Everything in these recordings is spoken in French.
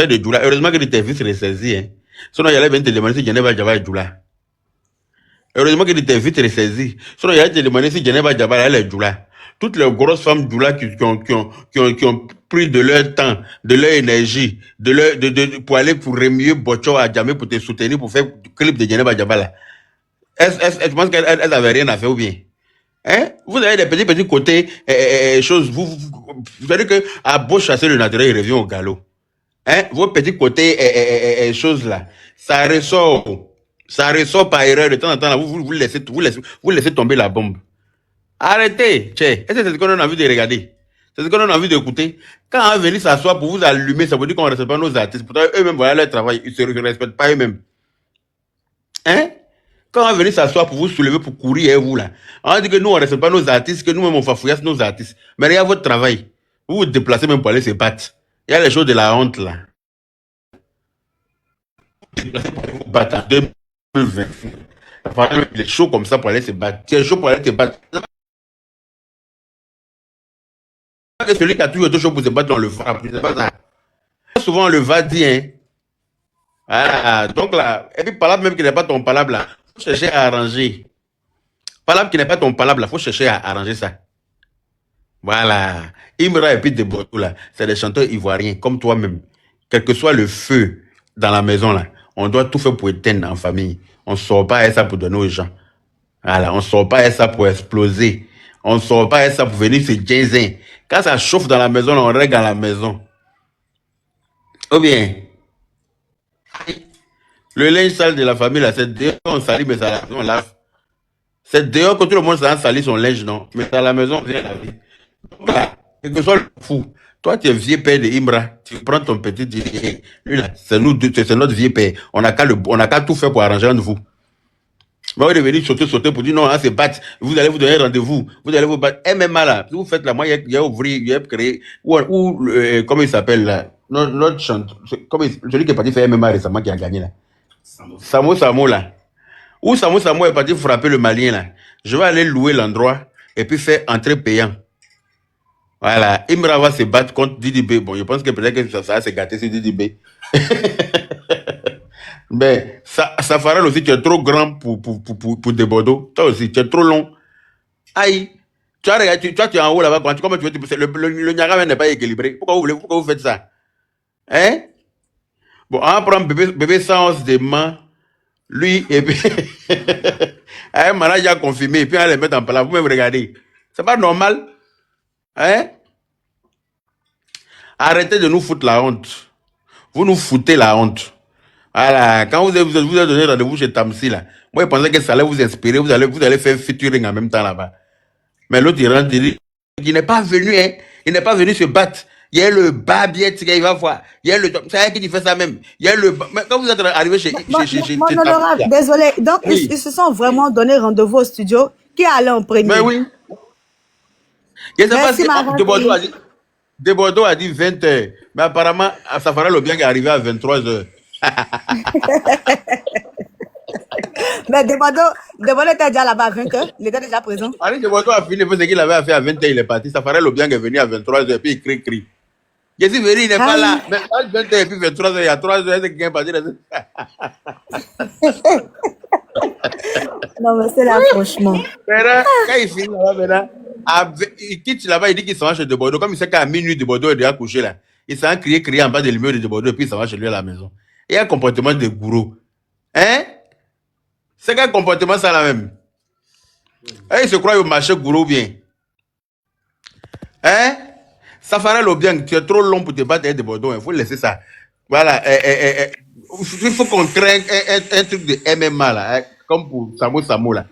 de Djoula. Heureusement que tu t'es vite ressaisi. Hein. Sinon, il allait venir te demander si Geneva Java est Djoula. Heureusement que tu t'es vite ressaisi. Sinon, il allait te demander si Geneva Java elle est Djoula. Toutes les grosses femmes Djoula qui ont pris de leur temps, de leur énergie, pour aller pour remuer Bocho à Djamé pour te soutenir, pour faire du clip de Geneva Java là. Je pense qu'elle n'avait rien à faire ou bien. Hein? Vous avez des petits côtés, choses. Vous savez que à beau chasser le naturel, il revient au galop. Hein? Vos petits côtés, choses là, ça ressort. Ça ressort par erreur de temps en temps. Là, vous laissez tomber la bombe. Arrêtez. Est-ce que c'est ce qu'on a envie de regarder? C'est ce qu'on a envie d'écouter. Quand on va venir s'asseoir pour vous allumer, ça veut dire qu'on ne respecte pas nos artistes. Pourtant, eux-mêmes, voilà leur travail. Ils ne se respectent pas eux-mêmes. Hein? Quand on va venir s'asseoir pour vous soulever, pour courir, et vous là, on dit que nous, on ne respecte pas nos artistes, que nous-mêmes, on fafouillasse nos artistes. Mais regardez votre travail. Vous vous déplacez même pour aller se battre. Il y a les choses de la honte là. Vous vous déplacez pour aller vous battre en 2020. Il est chaud comme ça pour aller se battre. Tu es chaud pour aller te battre. C'est celui qui a toujours été chaud pour se battre dans le va. C'est pas ça. Souvent, le va dit, hein. Ah, donc là, et puis palabre même qui n'est pas ton palabre là, faut chercher à arranger. Palabre qui n'est pas ton palabre là, faut chercher à arranger ça. Voilà. Imra et puis Deboto là, c'est des chanteurs ivoiriens comme toi-même. Quel que soit le feu dans la maison là, on doit tout faire pour éteindre en famille. On ne sort pas à ça pour donner aux gens. Voilà, on ne sort pas à ça pour exploser. On ne sort pas à ça pour venir se jaser. Quand ça chauffe dans la maison, on règle à la maison. Ou bien, le linge sale de la famille là, c'est dehors on salit, mais ça on lave. C'est dehors que tout le monde s'en salit son linge, non? Mais à la maison, on vient laver. Donc là, quel que soit le fou, toi, tu es vieux père de Imra, tu prends ton petit, tu dis, hey, lui là, c'est nous deux, c'est notre vieux père. On n'a qu'à tout faire pour arranger entre vous. Vous allez venir sauter pour dire non, hein, c'est battre. Vous allez vous donner rendez-vous. Vous allez vous battre. MMA là, si vous faites là, moi, il y a ouvert, il y a créé, ou comment il s'appelle là? Notre chanteur, celui qui est parti faire MMA récemment qui a gagné là. Samo là. Où Samo est parti frapper le Malien là. Je vais aller louer l'endroit et puis faire entrée payant. Voilà. Imra va se battre contre Didi B. Bon, je pense que peut-être que ça va se gâter sur Didi B. Mais Safaral aussi, tu es trop grand pour des Bordeaux. Toi aussi, tu es trop long. Aïe. Tu as regardé, tu es en haut là-bas. Comment tu veux le Niagara n'est pas équilibré. Pourquoi vous faites ça? Hein? Bon, on va prendre bébé sans os de main. Lui, et puis, un manager a confirmé, et puis on va les mettre en place. Vous-même regardez. C'est pas normal. Hein? Arrêtez de nous foutre la honte. Vous nous foutez la honte. Voilà. Quand vous avez donné rendez-vous chez Tamsi, là, moi, je pensais que ça allait vous inspirer. Vous allez faire featuring en même temps là-bas. Mais l'autre, il rentre, il dit, il n'est pas venu, hein. Il n'est pas venu se battre. Il y a le Babiet, il va voir. Il y a le. C'est qui fait ça même. Il y a le. Mais quand vous êtes arrivé chez. Mon honorable, désolé. Donc, oui. Ils se sont vraiment donné rendez-vous au studio. Qui est allé en premier? Mais oui. Je ne sais pas si de Bordeaux a dit 20h. Mais apparemment, Safara Lobiang est arrivé à 23h. Mais de Bordeaux était déjà là-bas à 20h. Il était déjà présent. Allez, de Bordeaux a fini. Ce qu'il avait fait à 20h, il est parti. Safara Lobiang est venu à 23h. Puis il crie. Je suis venu, il n'est pas là. Mais à 20h et puis 23h, il y a 3h, c'est quelqu'un est parti. Non, mais c'est là, franchement. Quand il finit là-bas, maintenant, il quitte là-bas, il dit qu'il s'en va chez de Bordeaux. Comme il sait qu'à minuit, de Bordeaux est déjà couché là. Il s'en va crier en bas de l'immeuble de Bordeaux et puis il s'en va chez lui à la maison. Il y a un comportement de gourou. Hein? C'est quel comportement ça là même? Et il se croit au marché gourou bien. Hein? Safara Lobiang, tu es trop long pour te battre avec de Bordeaux. Il faut laisser ça. Voilà. Il faut qu'on crée un truc de MMA là. Comme pour Samo là.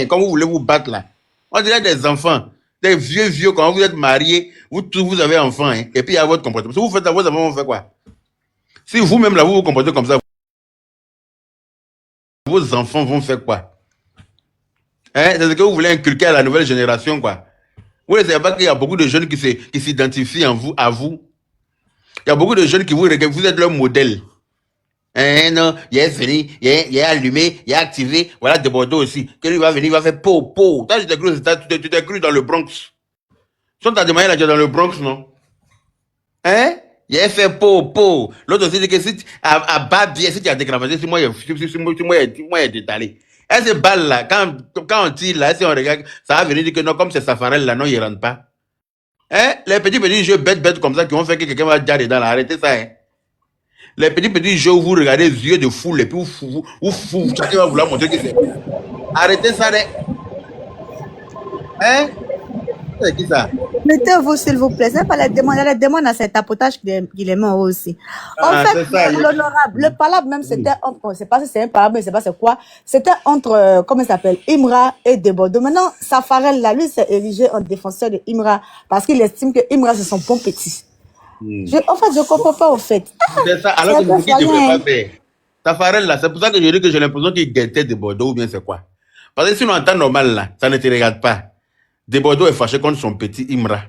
Comme vous voulez vous battre là. On dirait des enfants. Des vieux, quand vous êtes mariés, vous avez enfants. Hein, et puis il y a votre comportement. Si vous faites ça, vos enfants vont faire quoi? Si vous-même là, vous vous comportez comme ça, vos enfants vont faire quoi? Hein? C'est ce que vous voulez inculquer à la nouvelle génération, quoi. Vous ne savez pas qu'il y a beaucoup de jeunes qui s'identifient à vous. Il y a beaucoup de jeunes qui vous regardent, vous êtes leur modèle. Hein, non, il est venu, il est allumé, il est activé. Voilà, de Bordeaux aussi. Que lui va venir, il va faire po. Toi, tu t'es cru dans le Bronx. Si on t'a demandé là, tu es dans le Bronx, non? Hein? Il a fait po. L'autre aussi dit que si à bas bien, si tu as décravagé, si moi, il détalé. Et ces balles-là, quand on tire là, si on regarde, ça va venir dire que non, comme c'est Safarel là, non, il ne rentre pas. Hein? Les petits jeux bêtes comme ça qui ont fait que quelqu'un va dire dedans là, arrêtez ça, hein? Les petits jeux où vous regardez les yeux de foule et puis chacun va vouloir montrer que c'est. Arrêtez ça, hein? C'est qui ça? Mettez-vous, s'il vous plaît. C'est pas la demande. La demande à cet tapotage qu'il est mort aussi. En Ah, fait, c'est ça. l'honorable, le palabre même, c'était entre, c'est pas si c'est un palabre, mais c'est pas c'est quoi. C'était entre, comment il s'appelle, Imra et Debordo. Maintenant, Safarel, là, lui, s'est érigé en défenseur de Imra parce qu'il estime que Imra, c'est son bon petit. En fait, je comprends pas, en fait. C'est ça. Alors que c'est ce qu'il ne devrait pas faire. Tafarel, là, c'est pour ça que je dis que j'ai l'impression qu'il guettait de Bordeaux ou bien c'est quoi. Parce que sinon, en temps normal, là, ça ne te regarde pas. De Bordeaux est fâché contre son petit Imra.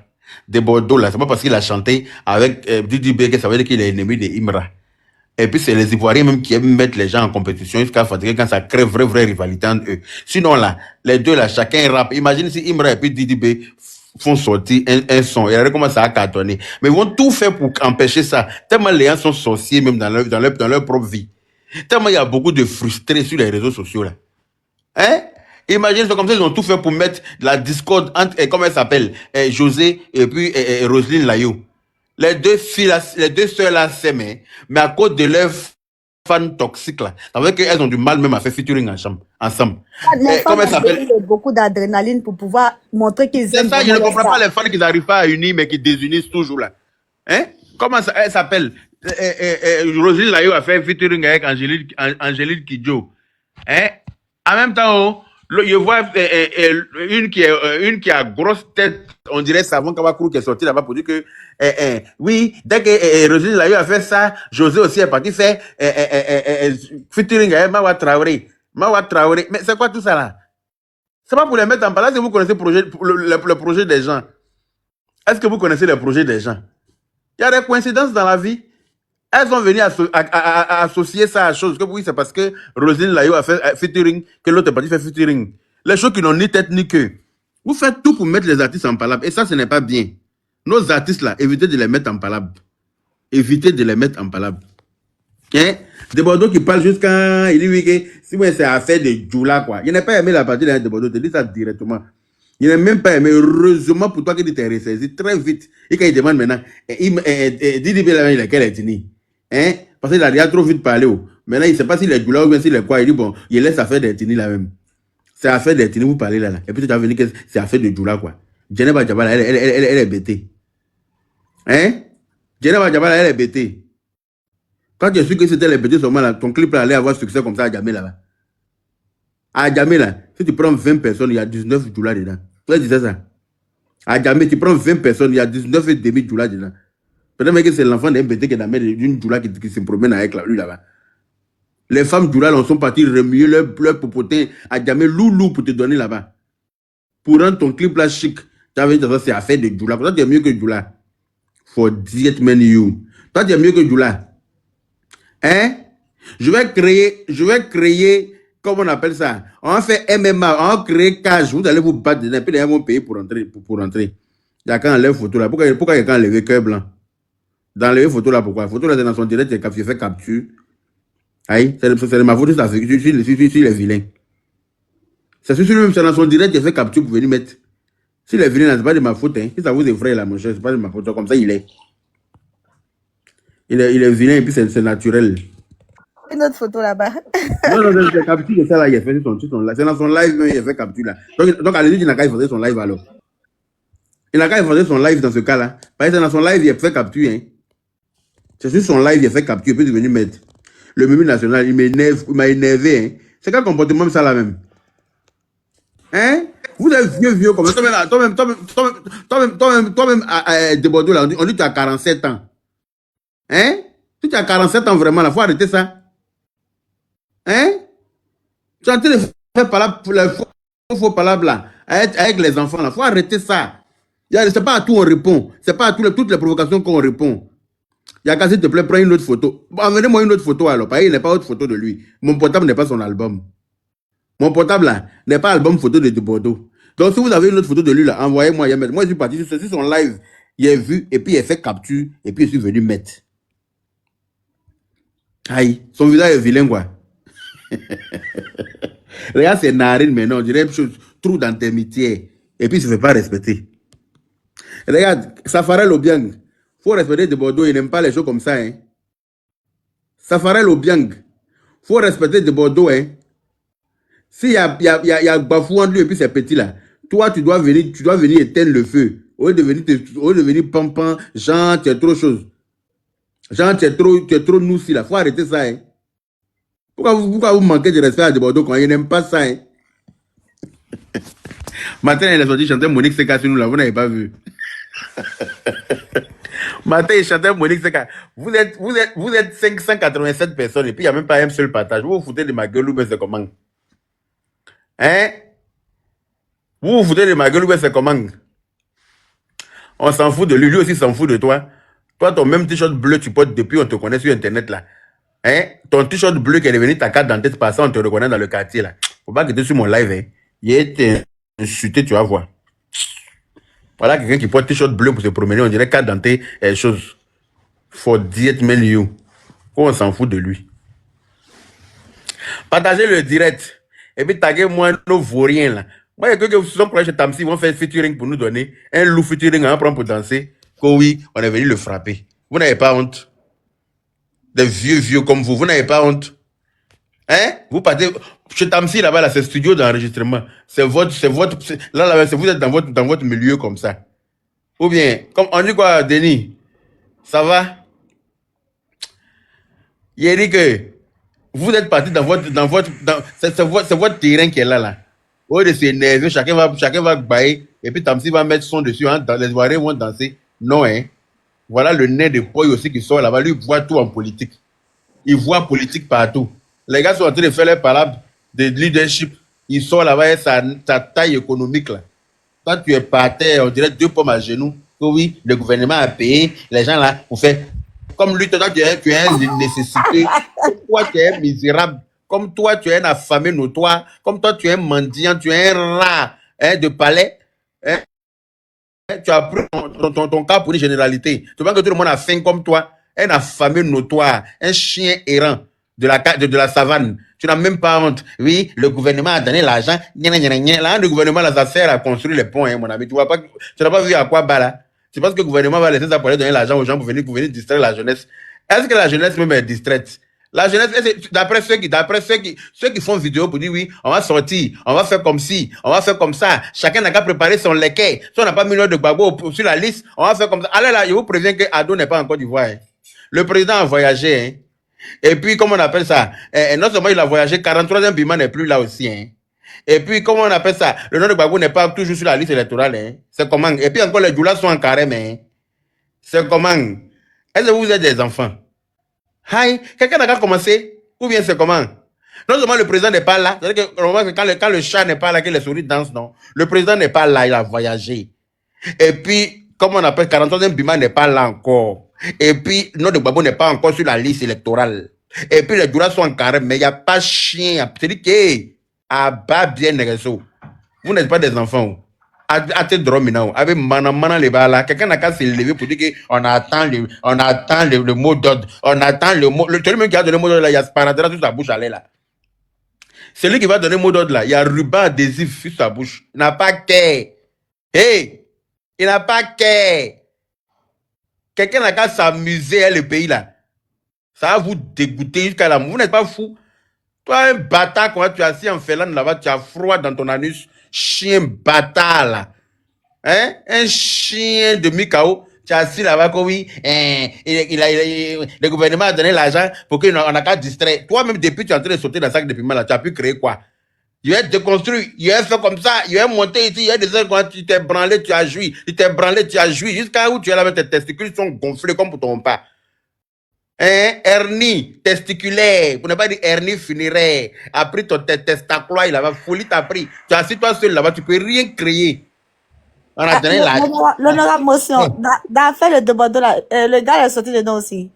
De Bordeaux, là, c'est pas parce qu'il a chanté avec Didi B que ça veut dire qu'il est ennemi de Imra. Et puis, c'est les Ivoiriens même qui aiment mettre les gens en compétition jusqu'à fatiguer quand ça crée vraie rivalité entre eux. Sinon, là, les deux, là, chacun rappe. Imagine si Imra et puis Didi B font sortir un son. Et regardez comment ça a cartonné. Mais ils vont tout faire pour empêcher ça. Tellement les gens sont sorciers même dans leur propre vie. Tellement il y a beaucoup de frustrés sur les réseaux sociaux, là. Hein? Imagine, c'est comme ça, ils ont tout fait pour mettre la discorde entre, comment elle s'appelle, José et puis Roselyne Layou. Les deux filles, là, les deux sœurs là s'aiment, mais à cause de leurs fans toxiques là, ça veut dire qu'elles ont du mal même à faire featuring ensemble. Les Comment elle femmes s'appelle? ont beaucoup d'adrénaline pour pouvoir montrer qu'ils C'est aiment ça, je ne vraiment comprends ça. pas les fans qui n'arrivent pas à unir, mais qui désunissent toujours là. Hein? Comment ça, elle s'appelle? Roselyne Layou a fait featuring avec Angélique Kidjo. Hein? En même temps, je vois une qui a grosse tête, on dirait Savon Kabakourou qui est sorti là-bas pour dire que oui, dès que Roselyne Layou a fait ça, José aussi est parti faire featuring avec Mawa Traoré. Mawa Traoré. Mais c'est quoi tout ça là? C'est pas pour les mettre en place. Est-ce que vous connaissez le projet des gens? Est-ce que vous connaissez le projet des gens? Il y a des coïncidences dans la vie. Elles ont venu associer ça à chose. Que oui, c'est parce que Roselyne Layou a fait featuring, que l'autre parti fait featuring. Les choses qui n'ont ni tête ni queue. Vous faites tout pour mettre les artistes en palabre. Et ça, ce n'est pas bien. Nos artistes là, évitez de les mettre en palabre. Évitez de les mettre en palabre. Hein? De Bordeaux qui parle jusqu'à. Il dit oui, que si moi c'est affaire de Djoula, quoi. Il n'a pas aimé la partie de Bordeaux, te dit ça directement. Il n'a même pas aimé. Heureusement pour toi que tu t'es ressaisi très vite. Et quand il demande maintenant, Didi B, il est quelle ethnie? Hein? Parce qu'il a déjà trop vite parlé. Maintenant, il ne sait pas s'il est Djoula ou bien s'il est quoi. Il dit bon, il laisse affaire d'ethnie là même. C'est affaire d'ethnie, vous parlez là. Et puis tu as venu que c'est affaire de Djoula, quoi. Djeneba Djabala, elle est bêtée. Hein? Djeneba Djabala, elle est bêtée. Quand tu as su que c'était les petits seulement là, ton clip là allait avoir succès comme ça à Djamé là-bas. À Djamé là, si tu prends 20 personnes, il y a 19 Djoula dedans. Tu disais ça. À Djamé, tu prends 20 personnes, il y a 19 et demi Djoula dedans. Peut-être que c'est l'enfant d'un bébé qui est dans la main d'une Djoula qui se promène avec lui là-bas. Les femmes Djoula là sont parties remuer leur popotin à Djamé loulou pour te donner là-bas. Pour rendre ton clip là chic. Tu avais dit ça, c'est affaire de Djoula. Toi, tu es mieux que Djoula. Forget man you. Toi, tu es mieux que Djoula. Hein? Je vais créer, comment on appelle ça? On va faire MMA, on va créer cage. Vous allez vous battre dedans, puis les gens vont payer pour rentrer. Il y a quand enlever photo là. Pourquoi il y a quand enlever cœur blanc? Dans les photos là, pourquoi? La photo là, c'est dans son direct, il fait capture. Aïe, c'est de ma faute, ça fait sur les vilains. C'est sur lui-même, c'est dans son direct, il fait capture pour venir mettre. Si les vilains, c'est pas de ma faute, hein. Si ça vous effraie là, mon cher, c'est pas de ma faute. Comme ça, il est. Il est vilain et puis c'est naturel. Une autre photo là-bas. Non, c'est capture de ça là, il a fait son live. C'est dans son live, mais il a fait capture là. Donc allez-y, il n'a qu'à effacer son live alors. Il n'a qu'à effacer son live dans ce cas-là. Parce que c'est dans son live, il a fait capture. Hein. C'est sur son live, il a fait capture, puis il est venu mettre. Le menu national, il m'a énervé. Hein. C'est quel comportement même ça là même? Hein? Vous êtes vieux comme ça. Toi-même, de Bordeaux là, on dit que tu as 47 ans. Hein? Si tu as 47 ans vraiment, il faut arrêter ça. Hein? Tu es en train de faire parler faux parler là, avec les enfants là. Il faut arrêter ça. C'est pas à tout on répond. C'est pas à toutes les provocations qu'on répond. Il y a qu'à s'il te plaît, prends une autre photo. Bon, envoyez-moi une autre photo alors. Parce qu'il n'est pas autre photo de lui. Mon portable n'est pas son album. Mon portable là n'est pas album photo de Bordeaux. Donc si vous avez une autre photo de lui là, envoyez-moi. Moi je suis parti sur son live. Il a vu, et puis il a fait capture, et puis il est venu mettre. Aïe, son visage est vilain, quoi. Regarde ses narines maintenant, on dirait une chose, trou dans tes métiers. Et puis il ne se fait pas respecter. Regarde, Safarel Obiang, il faut respecter de Bordeaux, il n'aime pas les choses comme ça. Hein. Safarel Obiang, il faut respecter de Bordeaux. Hein. S'il y a Bafou entre lui et puis ces petits là, toi tu dois venir éteindre le feu. Au lieu de venir pampan, genre tu es trop chose. Genre tu es trop noussi là, il faut arrêter ça. Hein. Pourquoi vous manquez de respect à de Bordeaux quand il n'aime pas ça? Hein? Matin, il a sorti chanter Monique Seka sur nous là, vous n'avez pas vu. Matin, il chantait Monique Seka. Vous êtes 587 personnes et puis il n'y a même pas un seul partage. Vous vous foutez de ma gueule ou bien c'est comment? Hein? Vous vous foutez de ma gueule ou bien c'est comment? On s'en fout de lui, lui aussi s'en fout de toi. Toi, ton même t-shirt bleu, tu portes depuis on te connaît sur Internet là. Hein? Ton t-shirt bleu qui est devenu ta carte d'identité passée, on te reconnaît dans le quartier là. Faut pas que tu es sur mon live. Hein? Il est insulté, tu vas voir. Voilà quelqu'un qui porte t-shirt bleu pour se promener, on dirait carte d'identité et chose. Forget men you. On s'en fout de lui. Partagez le direct. Et puis taguez-moi nos vauriens là. Moi, il y a que vous sont proches de Tamsi, ils vont faire featuring pour nous donner. Un loup featuring, on va prendre pour danser. Que oui, on est venu le frapper. Vous n'avez pas honte. Des vieux comme vous n'avez pas honte. Hein? Vous partez chez Tamsi là-bas, là, c'est studio d'enregistrement. C'est votre, là, vous êtes dans votre milieu comme ça. Ou bien, comme on dit quoi, Denis? Ça va? Il a dit que vous êtes parti c'est votre terrain qui est là. Au lieu de s'énerver, chacun va bailler, et puis Tamsi va mettre son dessus, hein, les soirées vont danser. Non, hein. Voilà le nez de Poy aussi qui sort là-bas. Lui, il voit tout en politique. Il voit politique partout. Les gars sont en train de faire les palabres de leadership. Ils sortent là-bas et sa taille économique là. Toi, tu es par terre, on dirait 2 pommes à genoux. Que oui, le gouvernement a payé les gens là pour faire. Comme lui, toi, tu es une nécessité. Comme toi, tu es misérable. Comme toi, tu es un affamé notoire. Comme toi, tu es un mendiant. Tu es un rat hein, de palais. Hein? Tu as pris ton cas pour une généralité. Tu vois que tout le monde a faim comme toi. Un affamé notoire. Un chien errant de la savane. Tu n'as même pas honte. Oui, le gouvernement a donné l'argent. Là, le gouvernement, là, ça sert à construire les ponts, hein, mon ami. Tu n'as pas vu à quoi bas là? Tu penses que le gouvernement va laisser ça pour aller donner l'argent aux gens pour venir distraire la jeunesse? Est-ce que la jeunesse même est distraite? La jeunesse, d'après ceux qui font vidéo pour dire oui, on va sortir, on va faire comme ci, on va faire comme ça. Chacun n'a qu'à préparer son leket. Si on n'a pas mis l'heure de Gbagbo sur la liste, on va faire comme ça. Allez là, je vous préviens que Ado n'est pas en Côte d'Ivoire. Hein. Le président a voyagé. Hein. Et puis, comment on appelle ça? Non seulement il a voyagé, 43e Bima n'est plus là aussi. Hein. Et puis, comment on appelle ça? Le nom de Gbagbo n'est pas toujours sur la liste électorale. Hein. C'est comment? Et puis encore, les Djoulas sont en carême. Hein. C'est comment? Est-ce que vous êtes des enfants? Hi, quelqu'un n'a qu'à commencer? Ou bien c'est comment? Non seulement le président n'est pas là, c'est-à-dire que quand le chat n'est pas là, que les souris dansent, non. Le président n'est pas là, il a voyagé. Et puis, comment on appelle, 43e Bima n'est pas là encore. Et puis, le nom de Gbagbo n'est pas encore sur la liste électorale. Et puis, les Djoulas sont en carême, mais il n'y a pas chien. C'est-à-dire que, à bas bien les réseaux. Vous n'êtes pas des enfants. À te drominant, avec mana les balles là, quelqu'un n'a qu'à se lever pour dire qu'on attend le mot d'ordre, on attend le mot, celui qui a donné le mot d'ordre là, il y a sparadrap sur sa bouche allez là. Celui qui va donner le mot d'ordre là, il y a ruban adhésif sur sa bouche. Il n'a pas qu'à. Hey! Il n'a pas qu'à. Quelqu'un n'a qu'à s'amuser le pays là. Ça va vous dégoûter jusqu'à la mort. Vous n'êtes pas fou. Toi, un bâtard, quand tu es assis en Finlande là-bas, tu as froid dans ton anus. Chien bâtard là. Hein? Un chien de Mikao. Tu es assis là-bas, oui. Le gouvernement a donné l'argent pour qu'on n'a qu'à distraire. Toi-même, depuis tu es en train de sauter dans le sac de piment là, tu as pu créer quoi? Il a déconstruit, il a fait comme ça, il a monté ici, il a des heures quand tu t'es branlé, tu as joui. Tu t'es branlé, tu as joui. Jusqu'à où tu es là avec tes testicules sont gonflés comme pour ton pas. Hein? Hernie testiculaire, pour ne pas dire hernie funéraire. Après ton testacula, il avait folie t'a pris. Tu as assis toi seul là-bas, tu peux rien créer. On a donné la. L'honorable motion, dans fait le demandeur là, le gars est sorti dedans aussi.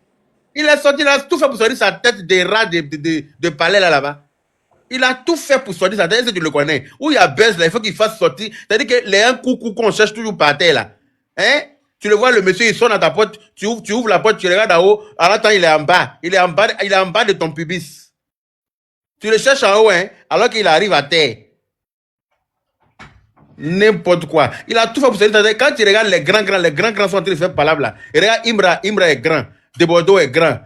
Il est sorti là, tout fait pour sortir sa tête des rats de palais là-bas. Il a tout fait pour sortir sa tête, est-ce que tu le connais? Où il y a Buzz là, il faut qu'il fasse sortir. C'est-à-dire que les un coucou qu'on cherche toujours par terre là. Hein? Tu le vois, le monsieur, il sonne à ta porte, tu ouvres la porte, tu regardes en haut, en attendant, il est en bas. Il est en bas de ton pubis. Tu le cherches en haut, hein, alors qu'il arrive à terre. N'importe quoi. Il a tout fait pour se dire. Quand tu regardes les grands sont en train de faire palabre là. Et regarde, Imra est grand. De Bordeaux est grand.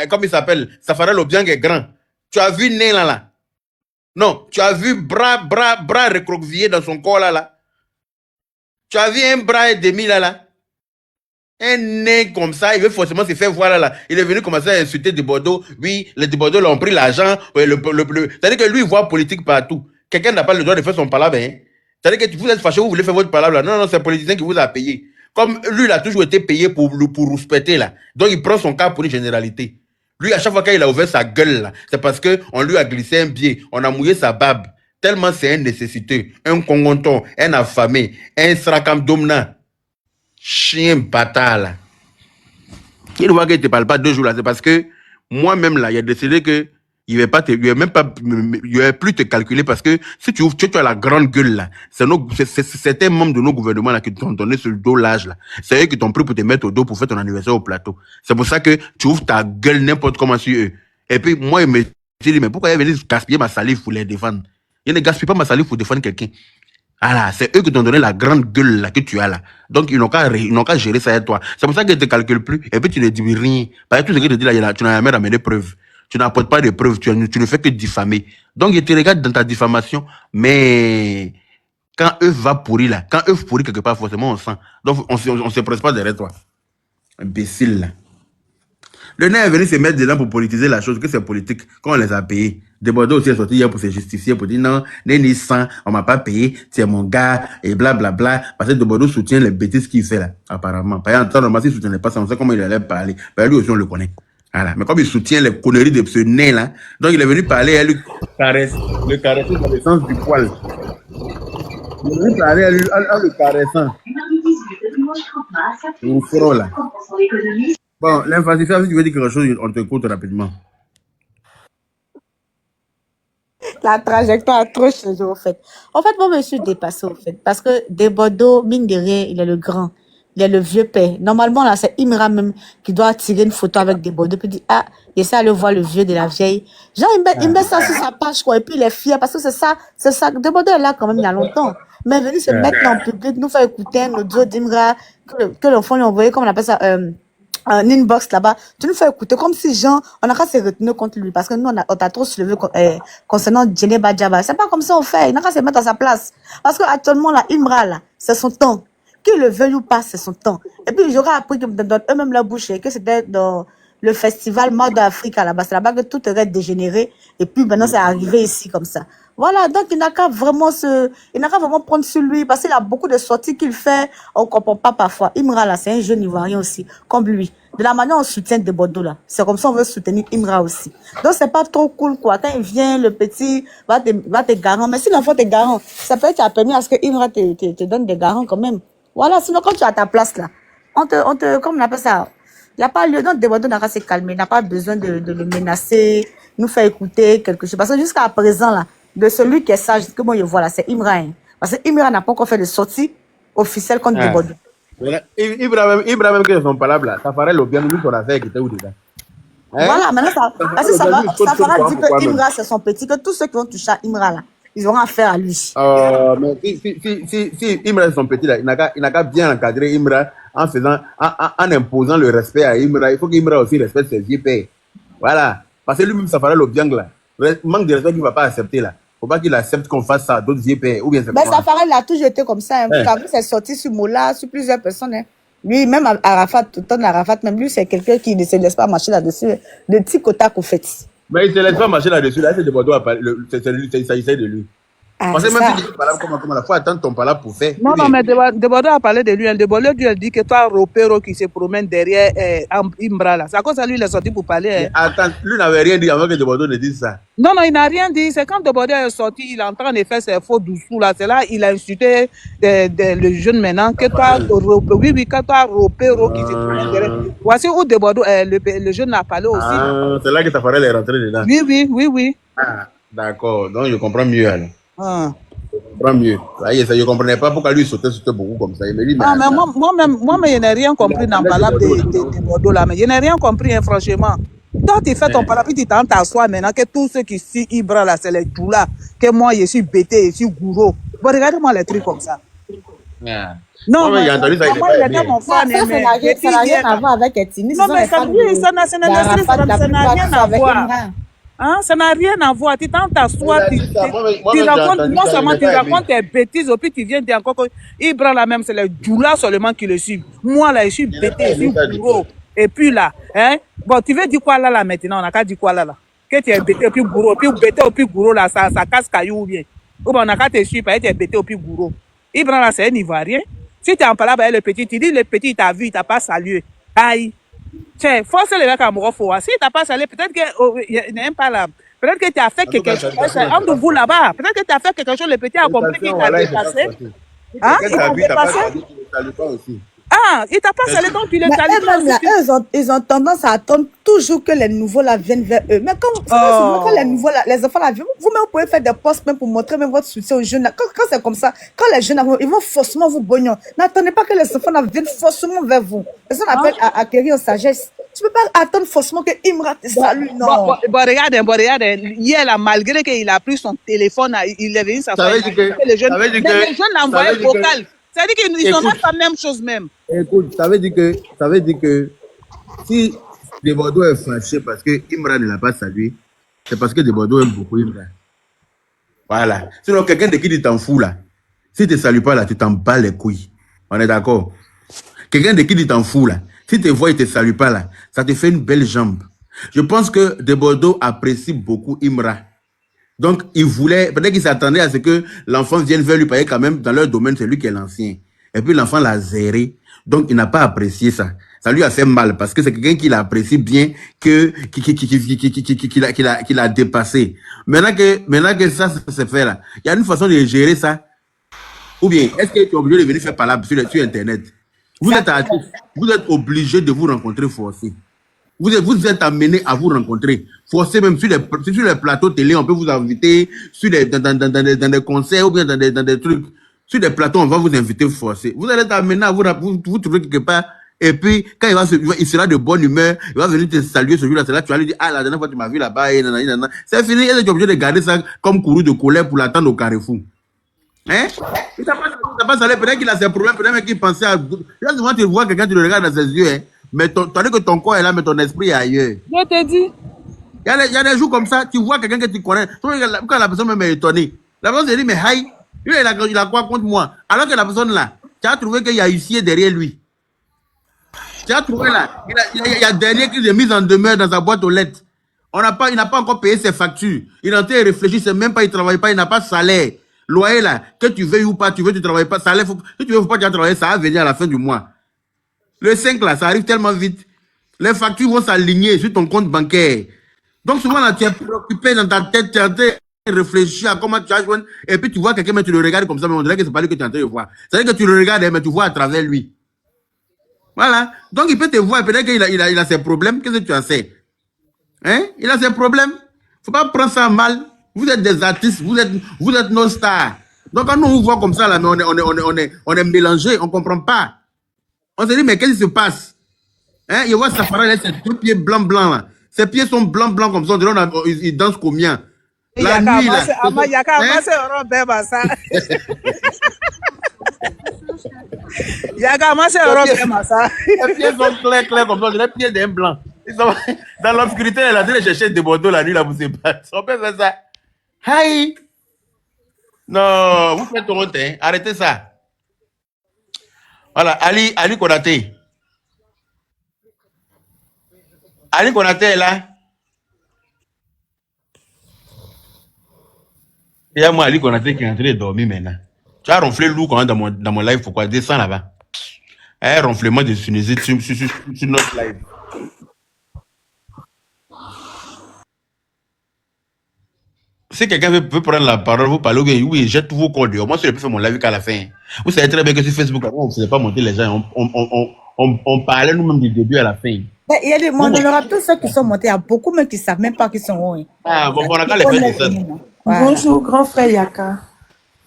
Comment il s'appelle? Safarel Obiang est grand. Tu as vu Né là? Non, tu as vu bras recroquevillés dans son corps là. Tu as vu un bras et demi là. Un nez comme ça, il veut forcément se faire voir là. Il est venu commencer à insulter de Bordeaux. Oui, les de Bordeaux l'ont pris l'argent. C'est-à-dire que lui, il voit politique partout. Quelqu'un n'a pas le droit de faire son palabre. Hein. C'est-à-dire que vous êtes fâché, vous voulez faire votre palabre là. Non, c'est un politicien qui vous a payé. Comme lui, il a toujours été payé pour respecter là. Donc, il prend son cas pour une généralité. Lui, à chaque fois qu'il a ouvert sa gueule là, c'est parce qu'on lui a glissé un pied, on a mouillé sa barbe. Tellement c'est un nécessité, un congonton, un affamé, un srakam domna. Chien bâtard là. Il voit qu'il ne te parle pas 2 jours là, c'est parce que moi-même là, il a décidé que il ne va plus te calculer parce que si tu as la grande gueule là, c'est certains membres de nos gouvernements là qui t'ont donné ce dos l'âge là. C'est eux qui t'ont pris pour te mettre au dos pour faire ton anniversaire au plateau. C'est pour ça que tu ouvres ta gueule n'importe comment sur eux. Et puis moi, il me dit, mais pourquoi ils viennent gaspiller ma salive pour les défendre? Ils ne gaspillent pas ma salive pour défendre quelqu'un. Voilà, c'est eux qui t'ont donné la grande gueule là que tu as là. Donc, ils n'ont qu'à gérer ça avec toi. C'est pour ça qu'ils ne te calculent plus. Et puis, tu ne dis rien. Parce que tout ce qu'ils te disent là, tu n'as jamais ramené de preuves. Tu n'apportes pas de preuves. Tu ne fais que diffamer. Donc, ils te regardent dans ta diffamation. Mais quand eux va pourrir là, quand eux pourrit quelque part, forcément, on sent. Donc, on se presse pas derrière toi. Imbécile là. Le nez est venu se mettre dedans pour politiser la chose, que c'est politique, qu'on les a payés. De Bordeaux aussi est sorti hier pour se justifier, pour dire non, Néni 100, on m'a pas payé, c'est mon gars, et blablabla. Bla, bla, parce que De Bordeaux soutient les bêtises qu'il fait là, apparemment. Par exemple, normalement, s'il ne soutenait pas ça, on sait comment il allait parler. Lui aussi, on le connaît. Voilà. Mais comme il soutient les conneries de ce nez là, donc il est venu parler, elle lui caresser dans le sens du poil. Il est venu parler, elle le caressant. Au front là. Bon, l'infantissage, si tu veux dire quelque chose, on te écoute rapidement. La trajectoire a trop changé, au fait. En fait, moi, je me suis dépassée, au fait. Parce que De Bordeaux, mine de rien, il est le grand. Il est le vieux père. Normalement, là, c'est Imra même qui doit tirer une photo avec De Bordeaux. Puis dire, ah, j'essaie d'aller voir le vieux de la vieille. Genre, il met ça sur sa page, quoi. Et puis, il est fier. Parce que c'est ça. De Bordeaux est là, quand même, il y a longtemps. Mais venir se mettre en public, nous faire écouter un audio d'Imra, que l'enfant lui a envoyé, comme on appelle ça, un inbox là-bas, tu nous fais écouter comme si Jean, on a qu'à se retenir contre lui parce que nous, on t'a trop soulevé concernant Djenné Badjaba. C'est pas comme ça on fait, il n'a qu'à se mettre à sa place. Parce que actuellement, là, Imra, là, c'est son temps. Qu'il le veuille ou pas, c'est son temps. Et puis, j'aurais appris que dans eux-mêmes la bouche, que c'était dans le festival Mode Africa là-bas. C'est là-bas que tout aurait dégénéré. Et puis, maintenant, c'est arrivé ici comme ça. Voilà, donc il n'a qu'à vraiment prendre sur lui, parce qu'il a beaucoup de sorties qu'il fait, on comprend pas parfois. Imra, là, c'est un jeune Ivoirien aussi, comme lui. De la manière on soutient De Bordeaux, là, c'est comme ça on veut soutenir Imra aussi. Donc c'est pas trop cool, quoi. Quand il vient, le petit va te garant. Mais si l'enfant te garant, ça peut être permis à ce que Imra te donne des garants quand même. Voilà, sinon quand tu es à ta place, là, comme on appelle ça, il n'y a pas lieu, donc De Bordeaux n'a qu'à se calmer, il n'a pas besoin de le menacer, nous faire écouter quelque chose. Parce que jusqu'à présent, là, de celui qui est sage, que moi je vois là, c'est Imra. Hein. Parce que Imra n'a pas encore fait de sortie officielle contre De Bordeaux. Ibrahim, qui ne sont pas là, ça ferait le bien, lui, son affaire qui était où déjà. Hein? Voilà, maintenant, parce que ça fera dire que Imra, c'est son petit, que tous ceux qui vont toucher à Imra, là, ils auront affaire à lui. Mais si Imra est son petit, là, il n'a qu'à bien encadrer Imra en imposant le respect à Imra. Il faut qu'Imra aussi respecte ses vieux pères. Voilà. Parce que lui-même, ça ferait le bien, là. Manque de respect qu'il ne va pas accepter, là. Faut pas qu'il accepte qu'on fasse ça à d'autres vieux pères. Ou bien c'est Safarel a toujours été comme ça. Hein. Quand c'est sorti sur Mola, sur plusieurs personnes. Hein. Lui, même Arafat, tout le temps Arafat, même lui, c'est quelqu'un qui ne se laisse pas marcher là-dessus. De petit quota qu'on fait. Mais il ne se laisse pas marcher là-dessus. Là, c'est De Bordeaux, il s'agissait de lui. Parce que même si tu parles comme la fois, attends ton palabre pour faire. Non, mais De Bordeaux a parlé de lui. De Bordeaux lui a dit que toi, Ropero qui se promène derrière Imbra, là. C'est à cause de lui, il est sorti pour parler. Attends, lui n'avait rien dit avant que De Bordeaux ne dise ça. Non, il n'a rien dit. C'est quand De Bordeaux est sorti, il est en train de faire ses faux dessous, là. C'est là, il a insulté le jeune maintenant, que toi, que toi, Ropero qui se promène derrière. Voici où De Bordeaux, le jeune a parlé aussi. C'est là que ta forêt est rentrée dedans. Oui. D'accord, donc je comprends mieux alors. comprends mieux. Ça, je ne comprenais pas pourquoi lui sautait beaucoup comme ça. Il me dit, mais Ah, mais attends. moi-même, je n'ai rien compris dans le palabre de Bordeaux là. Mais je n'ai rien compris, hein, franchement. Toi, tu fais ton palabre, tu t'assois maintenant que tous ceux qui sont Ibra là, c'est les Djoula. Que moi, je suis bêté, je suis gourou. Bon, regardez-moi les trucs comme ça. Non, Moi, mais j'ai entendu ça, il n'est moi, pas il était aimé. mon Ça, fan, ça mais n'a rien, ça depuis n'a rien hier à là. voir avec Etini. Ce Non, sont mais les ça, fans oui, ça n'a d'Arafat, la ça n'a plupart qui rien sont à avec voir. Imran. Hein, ça n'a rien à voir. Tu t'assois, Il a dit ça. Moi-même, tu j'ai racontes, entendu non ça, il seulement n'est tu pas aimé. racontes tes bêtises, et puis tu viens dire encore que Ibra là même, c'est les Djoula seulement qui le suivent. Moi là, je suis Il n'est bêté, pas je aimé suis ça du bourreau. tout. Et puis là, hein, bon, tu veux dire quoi là maintenant? On n'a qu'à dire quoi là? Que tu es bêté et puis bourreau, puis bêté et puis bourreau là, ça casse caillou ou bien. Ou bien on n'a qu'à te suivre, tu es bêté et puis bourreau. Ibra là, c'est un Ivoirien. Si tu es en palabre avec le petit, tu dis le petit, il t'a vu, il t'a pas salué. Aïe. Tiens, force les gars à me refaire. Si tu n'as pas salé, peut-être qu'il n'est pas là. Peut-être que tu as fait En tout quelque cas, chose. salutations, Un de vous là-bas. Peut-être que tu as fait quelque chose, le petit a compris qu'il salutations, t'a voilà, il ne s'est pas dépassé. passé. Si Hein? quelqu'un Il t'a t'a vu, tu n'as pas dépassé. salué, tu ne le salues pas aussi. Ah, il t'a pas C'est salé, tout. donc tu le Mais salues pas eux-mêmes, là, aussi. ils ont tendance à attendre toujours que les nouveaux là viennent vers eux. Mais quand, souvent, quand les Oh. nouveaux là, les enfants là viennent, vous-même, vous pouvez faire des posts même pour montrer même votre soutien aux jeunes là. Quand c'est comme ça, quand les jeunes là, ils vont forcément vous bogner. N'attendez pas que les enfants là viennent forcément vers vous. C'est ça qu'on appelle acquérir en sagesse. Tu peux pas attendre forcément que Imra te salue, non. Regarde, hier là, malgré qu'il a pris son téléphone, il est venu Ça s'asseoir. veut dire que, Les jeunes, ça veut dire les jeunes ça l'envoyaient veut dire que, vocal. C'est-à-dire qu'ils sont écoute, même pas la même chose même. écoute, ça veut dire que si De Bordeaux est fâché parce que Imra ne l'a pas salué, c'est parce que De Bordeaux aime beaucoup Imra. Voilà. Sinon, quelqu'un de qui tu t'en fous là, si tu ne salues pas là, tu t'en bats les couilles. On est d'accord? Quelqu'un de qui tu t'en fous là, si tu vois et ne te salue pas là, ça te fait une belle jambe. Je pense que De Bordeaux apprécie beaucoup Imra. Donc, il voulait, peut-être qu'il s'attendait à ce que l'enfant vienne vers lui, parce que quand même, dans leur domaine, c'est lui qui est l'ancien. Et puis, l'enfant l'a zéré. Donc, il n'a pas apprécié ça. Ça lui a fait mal, parce que c'est quelqu'un qui l'apprécie bien, qu'il a dépassé. Maintenant que ça se fait là, il y a une façon de gérer ça. Ou bien, est-ce que tu es obligé de venir faire palabre sur Internet? Vous êtes artiste, vous êtes obligé de vous rencontrer forcé. Vous êtes amené à vous rencontrer. Forcément, même sur les plateaux télé, on peut vous inviter dans des concerts ou bien dans des trucs. Sur des plateaux, on va vous inviter forcé. Vous allez être amené à vous trouver quelque part. Et puis, quand il sera de bonne humeur, il va venir te saluer ce jour-là. C'est là que tu vas lui dire, ah, la dernière fois, tu m'as vu là-bas. C'est fini. Il est obligé de garder ça comme courroux de colère pour l'attendre au carrefour. Hein? Il t'a pas salé. Peut-être qu'il a ses problèmes. Peut-être qu'il pensait à. Là, souvent, tu vois quelqu'un, tu le regardes dans ses yeux. Hein? Mais tandis que ton corps est là, mais ton esprit est ailleurs. Je te dis. Il y a des jours comme ça, tu vois quelqu'un que tu connais. Quand la personne même est étonnée, la personne se dit, mais aïe, il a quoi contre moi? Alors que la personne là, tu as trouvé qu'il y a huissier derrière lui. Tu as trouvé là, il y a dernier qui est mis en demeure dans sa boîte aux lettres. Il n'a pas encore payé ses factures. Il est en train de réfléchir, c'est même pas, il ne travaille pas, il n'a pas de salaire. Loyer là, que tu veuilles ou pas, tu veux, tu ne travailles pas. Salaire, si tu veux pas, tu vas travailler, ça va venir à la fin du mois. Le 5 là, ça arrive tellement vite. Les factures vont s'aligner sur ton compte bancaire. Donc souvent là, tu es préoccupé dans ta tête, tu es en train de réfléchir à comment tu as joint. Et puis tu vois quelqu'un, mais tu le regardes comme ça, mais on dirait que c'est pas lui que tu es en train de voir. C'est-à-dire que tu le regardes, mais tu vois à travers lui. Voilà. Donc il peut te voir, peut-être qu'il a ses problèmes. Qu'est-ce que tu en sais? Hein? Il a ses problèmes. Faut pas prendre ça mal. Vous êtes des artistes, vous êtes nos stars. Donc quand nous on vous voit comme ça là, mais on est mélangés, on comprend pas. On se dit, mais qu'est-ce qui se passe? Hein? Il voit Safara, ses deux pieds blancs là. Ses pieds sont blancs comme ça. On dirait il danse combien? La nuit là. Il y a qu'à passer au Robert ça. Il y a qu'à passer au Robert ça. Les pieds sont clairs comme ça. On dirait les pieds d'un blanc. Ils sont dans l'obscurité, elle a dit de chercher des Bordeaux la nuit là pour se battre. On peut faire ça. Hi! Non, vous faites honte, hein? Arrêtez ça. Voilà, Ali Konaté. Ali Konaté est là. Il y a moi, Ali Konaté, qui est en train de dormir maintenant. Tu as ronflé lourd quand même dans mon live, pourquoi? Descends là-bas. Un ronflement de sinusite sur notre live. Si quelqu'un veut prendre la parole, vous parlez, oui, jette tous vos codes. Moi, je peux faire mon live qu'à la fin. Vous savez très bien que sur Facebook, on ne faisait pas monter les gens. On parlait nous-mêmes du début à la fin. Mais il y a des gens, on aura tous ceux qui sont montés. Il y a beaucoup même qui ne savent même pas qu'ils sont où. Ah, bon, on a qu'à les faire descendre. Voilà. Bonjour, grand frère Yaka.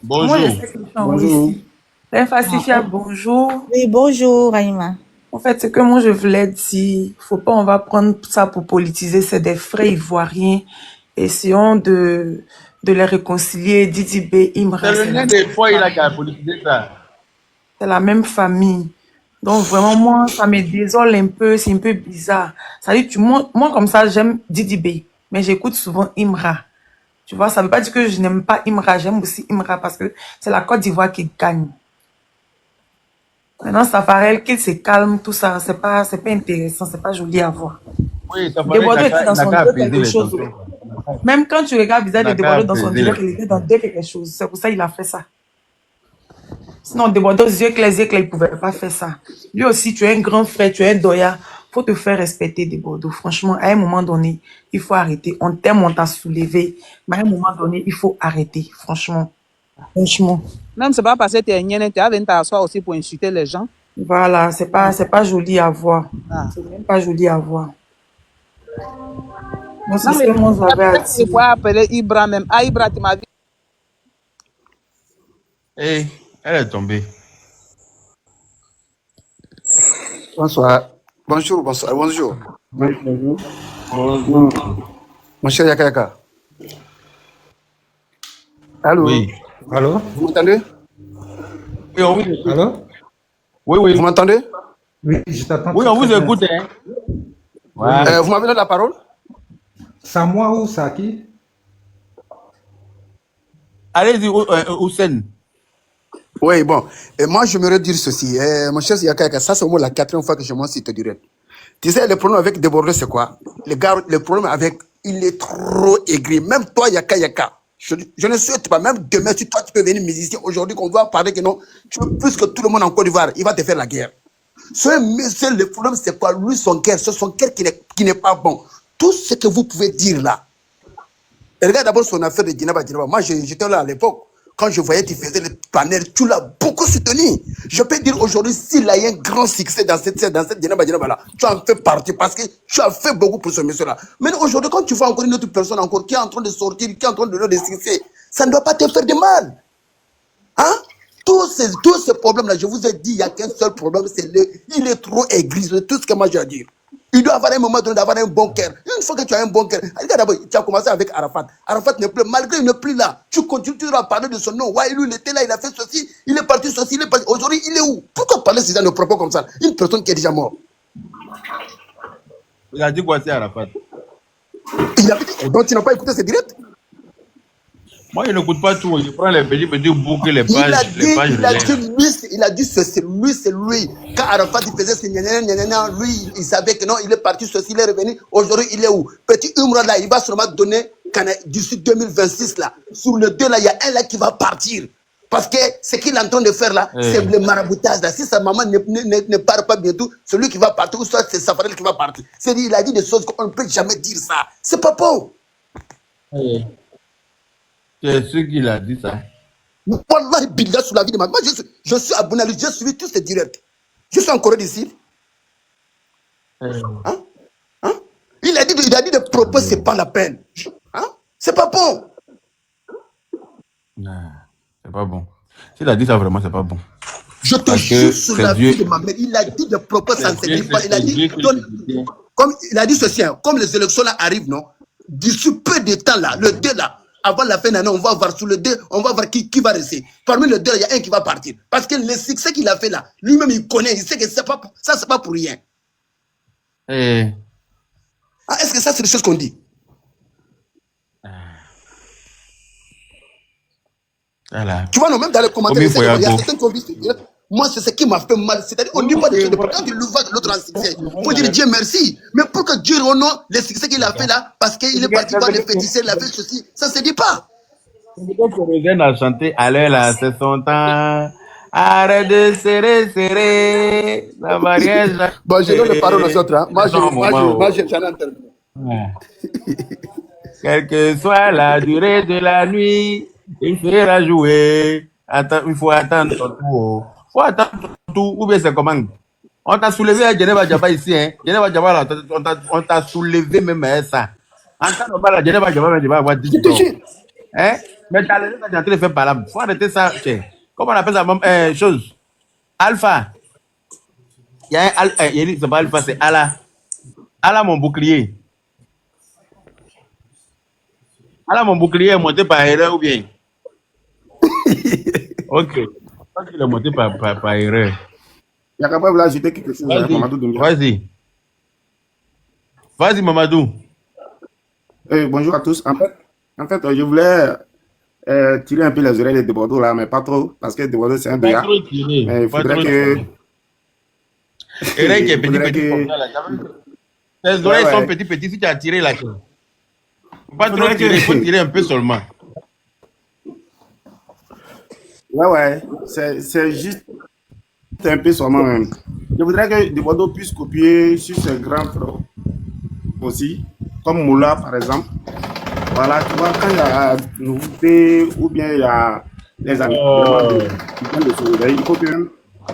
Moi, je Bonjour. sais que je suis en Russie. C'est Fastifia, bonjour. Oui, bonjour, Raïma. En fait, ce que moi je voulais dire, faut pas, on va prendre ça pour politiser, c'est des frères ivoiriens. Essayons de les réconcilier. Didi B, Imra, C'est le nez des fois, il a qu'à politiser ça. c'est la même famille. Donc vraiment, moi, ça me désole un peu, c'est un peu bizarre. Ça dit, moi comme ça, j'aime Didi B, mais j'écoute souvent Imra. Tu vois, ça veut pas dire que je n'aime pas Imra, j'aime aussi Imra parce que c'est la Côte d'Ivoire qui gagne. Maintenant, Safarel, qu'il se calme, tout ça, c'est pas intéressant, c'est pas joli à voir. Oui, ça fallait Débordeux était dans n'a son qu'à deux apaiser quelque les chose. tensions. Même quand tu regardes bizarre de N'a qu'à Débordeux dans son apaiser direct, les il était dans deux quelque chose. C'est pour ça qu'il a fait ça. Sinon, Débordeux, yeux clairs, il pouvait pas faire ça. Lui aussi, tu es un grand frère, tu es un doya. Faut te faire respecter, Débordeux. Franchement, à un moment donné, il faut arrêter. On t'aime, on t'a soulevé. Mais à un moment donné, il faut arrêter. Franchement. Franchement. Même c'est pas parce que tu es nienne, tu as venu t'asseoir aussi pour insulter les gens. Voilà, c'est pas joli à voir. Ah. C'est même pas joli à voir. Moi, c'est Non, ce mais que moi j'avais à il faut dire. appeler Ibra même. Ah, Ibra, tu m'as vu. Eh, elle est tombée. Bonsoir. Bonjour, bonsoir, bonjour. Bonjour. Mon cher Yaka Yaka. Allô? Oui. Allô? Vous m'entendez? Oui, on vous écoute. Allô? Oui, oui. Vous m'entendez? Oui, je t'entends. Oui, très, on vous très bien. écoute. Hein. Voilà. Vous m'avez donné la parole? C'est à moi ou c'est à qui? Allez-y, Hussein. Oui, bon. Et moi, j'aimerais dire ceci. Mon cher Yaka Yaka, ça c'est au moins la 4e fois que je m'en cite direct. Tu sais, le problème avec Débordé, c'est quoi? Les gars, le problème avec, il est trop aigri. Même toi, Yaka Yaka. Je ne souhaite pas, même demain, si toi tu peux venir musicien aujourd'hui, qu'on va parler que non, tu veux plus que tout le monde en Côte d'Ivoire, il va te faire la guerre. Ce monsieur, le problème, c'est quoi? Lui, son cœur, c'est son cœur qui n'est pas bon. Tout ce que vous pouvez dire là. Et regarde d'abord son affaire de Djeneba. Moi, j'étais là à l'époque. Quand je voyais qu'il faisait le panel, tu l'as beaucoup soutenu. Je peux dire aujourd'hui, s'il a eu un grand succès dans cette Djeneba là, tu en fais partie parce que tu as fait beaucoup pour ce monsieur-là. Mais aujourd'hui, quand tu vois encore une autre personne encore qui est en train de sortir, qui est en train de donner des succès, ça ne doit pas te faire de mal. Hein? Tous ces problèmes-là, je vous ai dit, il n'y a qu'un seul problème, il est trop aigri, c'est tout ce que moi j'ai à dire. Il doit avoir un moment donné d'avoir un bon cœur. Une fois que tu as un bon cœur, regarde d'abord, tu as commencé avec Arafat. Arafat n'est plus, malgré qu'il n'est plus là, tu continues à parler de son nom. Ouais, lui, il était là, il a fait ceci, il est parti ceci, il est parti. Aujourd'hui, il est où? Pourquoi parler de propos comme ça? Une personne qui est déjà morte. Il a dit quoi, c'est Arafat? Donc tu n'as pas écouté ce direct? Moi, je n'écoute pas tout. Je prends les petits bouts, les pages. Il a dit c'est lui. Quand Arafat il faisait ce gna, lui, il savait que non, il est parti, ceci, il est revenu. Aujourd'hui, il est où? Petit Umra là, il va seulement donner d'ici 2026 là. Sur le 2 là, il y a un là qui va partir. Parce que ce qu'il est en train de faire là, c'est le maraboutage là. Si sa maman ne part pas bientôt, celui qui va partir, ou soit c'est Safarel qui va partir. C'est-à-dire, il a dit des choses qu'on ne peut jamais dire ça. C'est pas bon. C'est ce qu'il a dit, ça. Wallah, billah sur la vie de ma mère. Moi, je suis abonné à lui, j'ai suivi tous ces directs. Je suis en Corée d'ici. Hein? Il a dit de propos, c'est pas la peine. Hein? C'est pas bon. Non, c'est pas bon. S'il a dit ça, vraiment, c'est pas bon. Je te jure sur la vie de ma mère. Il a dit de propos, ça ne se dit pas. Il a dit, comme il a dit ceci, hein, comme les élections là arrivent, non? D'ici peu de temps là, le 2 là, avant la fin de l'année, on va voir sur le 2, on va voir qui va rester. Parmi le 2, il y a un qui va partir. Parce que le succès qu'il a fait là, lui-même il connaît, il sait que c'est pas pour rien. Est-ce que ça c'est des choses qu'on dit? Voilà. Tu vois, non, même dans les commentaires, il y a certains qui ont vu ce direct. Moi, c'est ce qui m'a fait mal. C'est-à-dire, on ne dit pas des choses de pas. Quand tu le vois de l'autre en succès, il faut dire Dieu merci. Mais pour que Dieu honore le succès qu'il a fait là, parce qu'il est parti voir les féticheurs, il a fait ceci, ça ne se dit pas. Quand on revient à chanter, allez là, c'est son temps. Arrête de serrer. Ça va rien. Bon, je donne les paroles aux autres. Hein. Moi, j'en ai intervenu. Quelle que soit la durée de la nuit, il faudra jouer. Il faut attendre ton tour. Il faut attendre ton tour. Ou bien c'est comment? On t'a soulevé à Djeneba Djaba ici. Hein? Djeneba Djaba, là, on t'a soulevé même à ça. En tant que Djeneba Djaba, tu vas avoir 10 ans. Hein? Mais t'as les gens qui sont en train de faire par là. Faut arrêter ça. Comment on appelle ça? Chose. Alpha. Il y a un c'est pas Alpha, c'est Allah. Allah, mon bouclier. Allah, mon bouclier est monté par erreur ou bien? Ok. Je pense qu'il est monté par erreur. Il y a capable d'ajouter quelque chose, hein, Mamadou Doumbia. Vas-y. Vas-y, Mamadou. Bonjour à tous. En fait, je voulais tirer un peu les oreilles de Bordeaux là, mais pas trop, parce que de Bordeaux c'est un Pas béat. trop tiré. Mais il Pas faudrait trop que. Erreur qui est il faudrait petit comme que. ça. Là. Tes oreilles sont petits. Si tu as tiré là. Pas trop Faudrait tirer, il faut que. tirer un peu seulement. Ouais, c'est juste un peu seulement même. Je voudrais que de Bordeaux puisse copier sur ses grands frères aussi, comme Moula par exemple. Voilà, tu vois, quand il y a nouveauté ou bien il y a les amis vraiment de se réveiller, il faut que même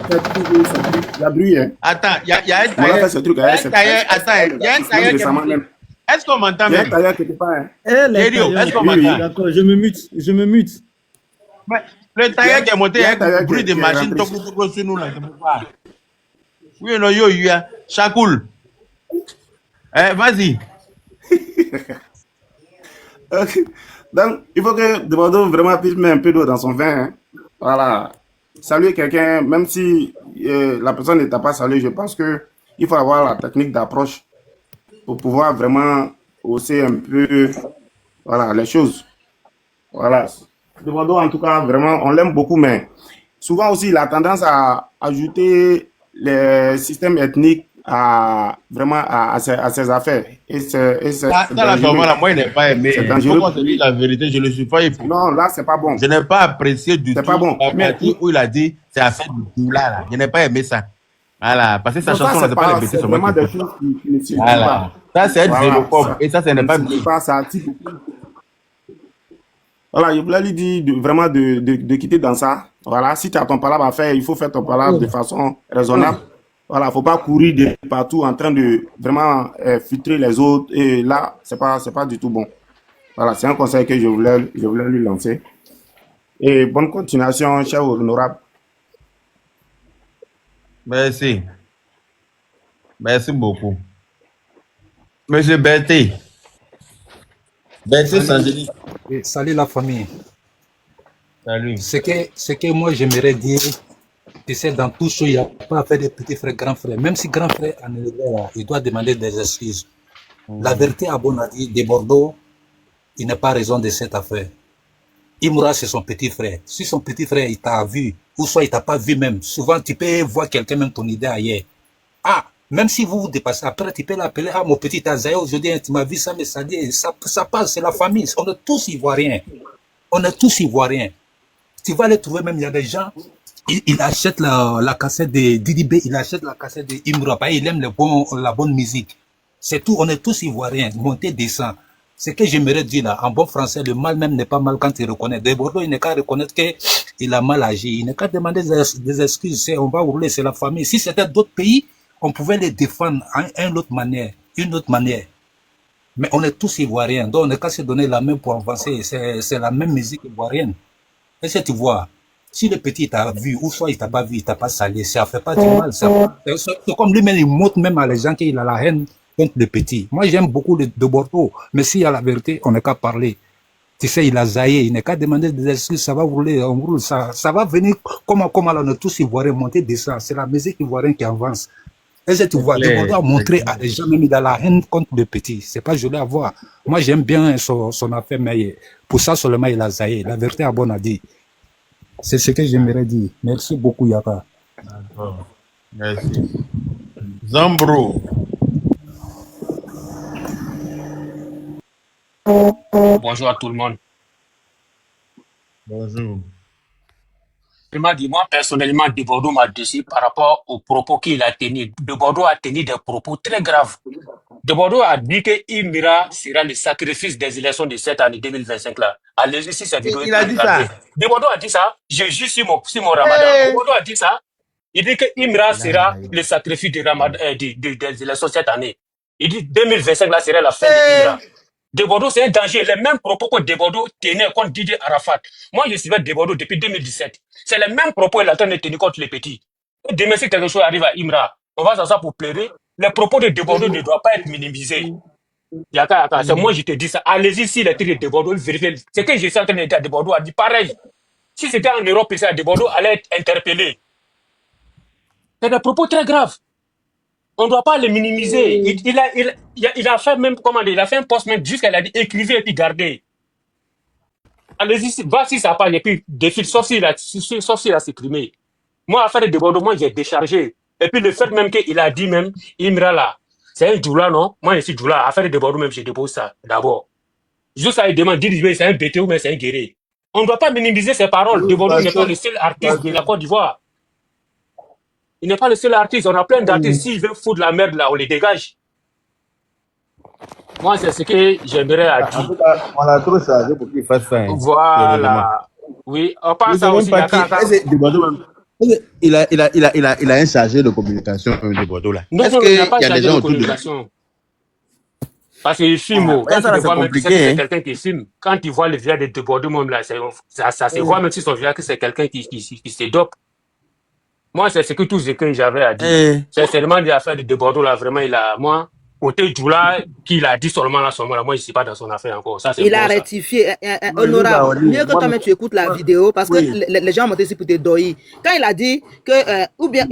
faire toujours son truc. Il y a bruit, hein. Attends, il y a un Moula tailleur. fait ce truc avec ses Attends, il y a un tailleur qui est récemment monté. même. Est-ce qu'on m'entend Il y a un même? tailleur quelque part, hein. Erio, est-ce qu'on Oui, m'entend? D'accord, je me mute. Mais le tailleur qui est monté Il y a un avec tailleur le bruit qui de est machine, rentré. tout sur nous là, c'est pourquoi. Oui, non, yo, Chakoul. Vas-y. Donc, il faut que de Bordeaux vraiment puisse mettre un peu d'eau dans son vin, hein. Voilà. Saluer quelqu'un, même si la personne ne t'a pas salué, je pense que il faut avoir la technique d'approche pour pouvoir vraiment hausser un peu, voilà, les choses. Voilà. De Bordeaux, en tout cas, vraiment, on l'aime beaucoup, mais souvent aussi, il a tendance à ajouter les systèmes ethniques à vraiment à ses affaires. Et c'est Ça, là, dangereux. là, moi, il n'est pas aimé. C'est Il dangereux faut qu'on pour se dise lui. la vérité, je ne le suis pas pour. Non, là, c'est pas bon. Je n'ai pas apprécié du C'est tout pas bon. la Mais partie où il a dit c'est affaire du doula là. Je n'ai pas aimé ça. Voilà, parce que sa non, ça, chanson là, c'est c'est pas les pas, bêtises c'est sur moi vraiment qui des écoute. choses qui ne circulent Voilà. pas. Ça, c'est être Voilà, xénophobe. ça Et ça ne n'est pas circule bien. pas, ça attire beaucoup. Voilà, je voulais lui dire vraiment de quitter dans ça. Voilà, si tu as ton palabre à faire, il faut faire ton palabre de façon raisonnable. Voilà, faut pas courir de partout en train de vraiment filtrer les autres. Et là, c'est pas du tout bon. Voilà, c'est un conseil que je voulais lui lancer. Et bonne continuation, cher honorable. Merci. Merci beaucoup. Monsieur Berté. Berté Sandini. Salut la famille. Salut. Ce que moi j'aimerais dire, tu sais, dans tout ça, il n'y a pas à faire des petits frères, grands frères. Même si grand frère en est là, il doit demander des excuses. La vérité, à bon a dit, de Bordeaux, il n'a pas raison de cette affaire. Imra, c'est son petit frère. Si son petit frère, il t'a vu, ou soit il t'a pas vu même, souvent tu peux voir quelqu'un, même ton idée ailleurs. Ah, même si vous vous dépassez, après tu peux l'appeler, ah mon petit Azaï, aujourd'hui tu m'as vu ça, mais ça dit, ça passe, c'est la famille, on est tous ivoiriens. On est tous ivoiriens. Tu vas les trouver même, il y a des gens, il achète la cassette de Didi B, il achète la cassette de Imra, il aime la bonne musique. C'est tout, on est tous ivoiriens, monter, descend. Ce que j'aimerais dire là, en bon français, le mal même n'est pas mal quand il reconnaît. De Bordeaux, il n'est qu'à reconnaître qu'il a mal agi. Il n'est qu'à demander des excuses. On va rouler, c'est la famille. Si c'était d'autres pays, on pouvait les défendre une autre manière. Mais on est tous ivoiriens. Donc on n'est qu'à se donner la main pour avancer. C'est la même musique ivoirienne. Est-ce que tu vois? Si le petit t'a vu, ou soit il t'a pas vu, il t'a pas salé, ça fait pas du mal. C'est comme lui-même, il montre même à les gens qu'il a la haine contre le petit. Moi, j'aime beaucoup de Bordeaux, mais s'il y a la vérité, on n'est qu'à parler. Tu sais, il a zaillé, il n'est qu'à demander des excuses, ça va rouler, on roule, ça va venir comme là, on est tous ivoiriens, monter, descendre. C'est la musique ivoirienne qui avance. Est-ce que tu vois, de Bordeaux a montré à des gens, même il a la haine contre le petit. C'est pas joli à voir. Moi, j'aime bien son affaire, mais pour ça seulement, il a zaillé. La vérité, à bon a dit. C'est ce que j'aimerais dire. Merci beaucoup, Yaka. D'accord. Merci. Zambro. Bonjour à tout le monde. Bonjour. Moi, personnellement, De Bordeaux m'a déçu par rapport aux propos qu'il a tenus. De Bordeaux a tenu des propos très graves. De Bordeaux a dit que Imira sera le sacrifice des élections de cette année 2025 là. Allez-y, si cette vidéo Il a dit regardez. ça. De Bordeaux a dit ça. Je juste sur mon ramadan. De Bordeaux a dit ça. Il dit que Imira sera le sacrifice des élections cette année. Il dit 2025 là serait la fin de Imira. Debordo, c'est un danger. Les mêmes propos que Debordo tenait contre Didier Arafat. Moi, je suivais Debordo depuis 2017. C'est les mêmes propos qu'il a tenu contre les petits. Et demain, si quelque chose arrive à Imra, on va s'asseoir pour pleurer. Les propos de Debordo ne doivent pas être minimisés. Yaka, c'est moi, je te dis ça. Allez-y, si les tirs de Debordo, vérifiez. C'est que je suis en train de dire à Debordo a dit pareil. Si c'était en Europe, ça, Debordo allait être interpellé. C'est des propos très graves. On ne doit pas les minimiser. Il a fait même, comment dire, il a fait un post même jusqu'à a dit écrivez et puis gardez. Allez-y, va si ça parle et puis défile, sauf s'il a supprimé. Moi, à faire des débordements, moi, j'ai déchargé. Et puis le fait même qu'il a dit même, Imra là, c'est un Djoula, non? Moi, je suis Djoula. À faire des débordements, même, je dépose ça d'abord. Juste ça, il demande, dit, c'est un BT ou mais c'est un guerrier. On ne doit pas minimiser ses paroles. Debordo n'est pas le seul artiste de la Côte d'Ivoire. Il n'est pas le seul artiste. On a plein d'artistes. S'ils veulent foutre la merde là, on les dégage. Moi, c'est ce que j'aimerais à dire. On l'a trop chargé pour qu'il fasse ça. Voilà. Oui, on passe à aussi. Il a un chargé de communication de Bordeaux là. Non, il n'y a pas de chargé de communication. Parce qu'il filme. Quand tu vois même que c'est quelqu'un qui filme, quand tu vois le visage de Bordeaux, même là, ça se voit même si son visage que c'est quelqu'un qui se dope. Moi, c'est ce que j'avais à dire. C'est seulement des affaires de Bordeaux là, vraiment, moi, côté Djoula, qu'il a dit seulement là, moi, je ne suis pas dans son affaire encore. Ça, il a rectifié, honorable. Mieux que toi-même, tu écoutes la vidéo, parce que les gens m'ont dit pour te doyer. Quand il a dit que, ou bien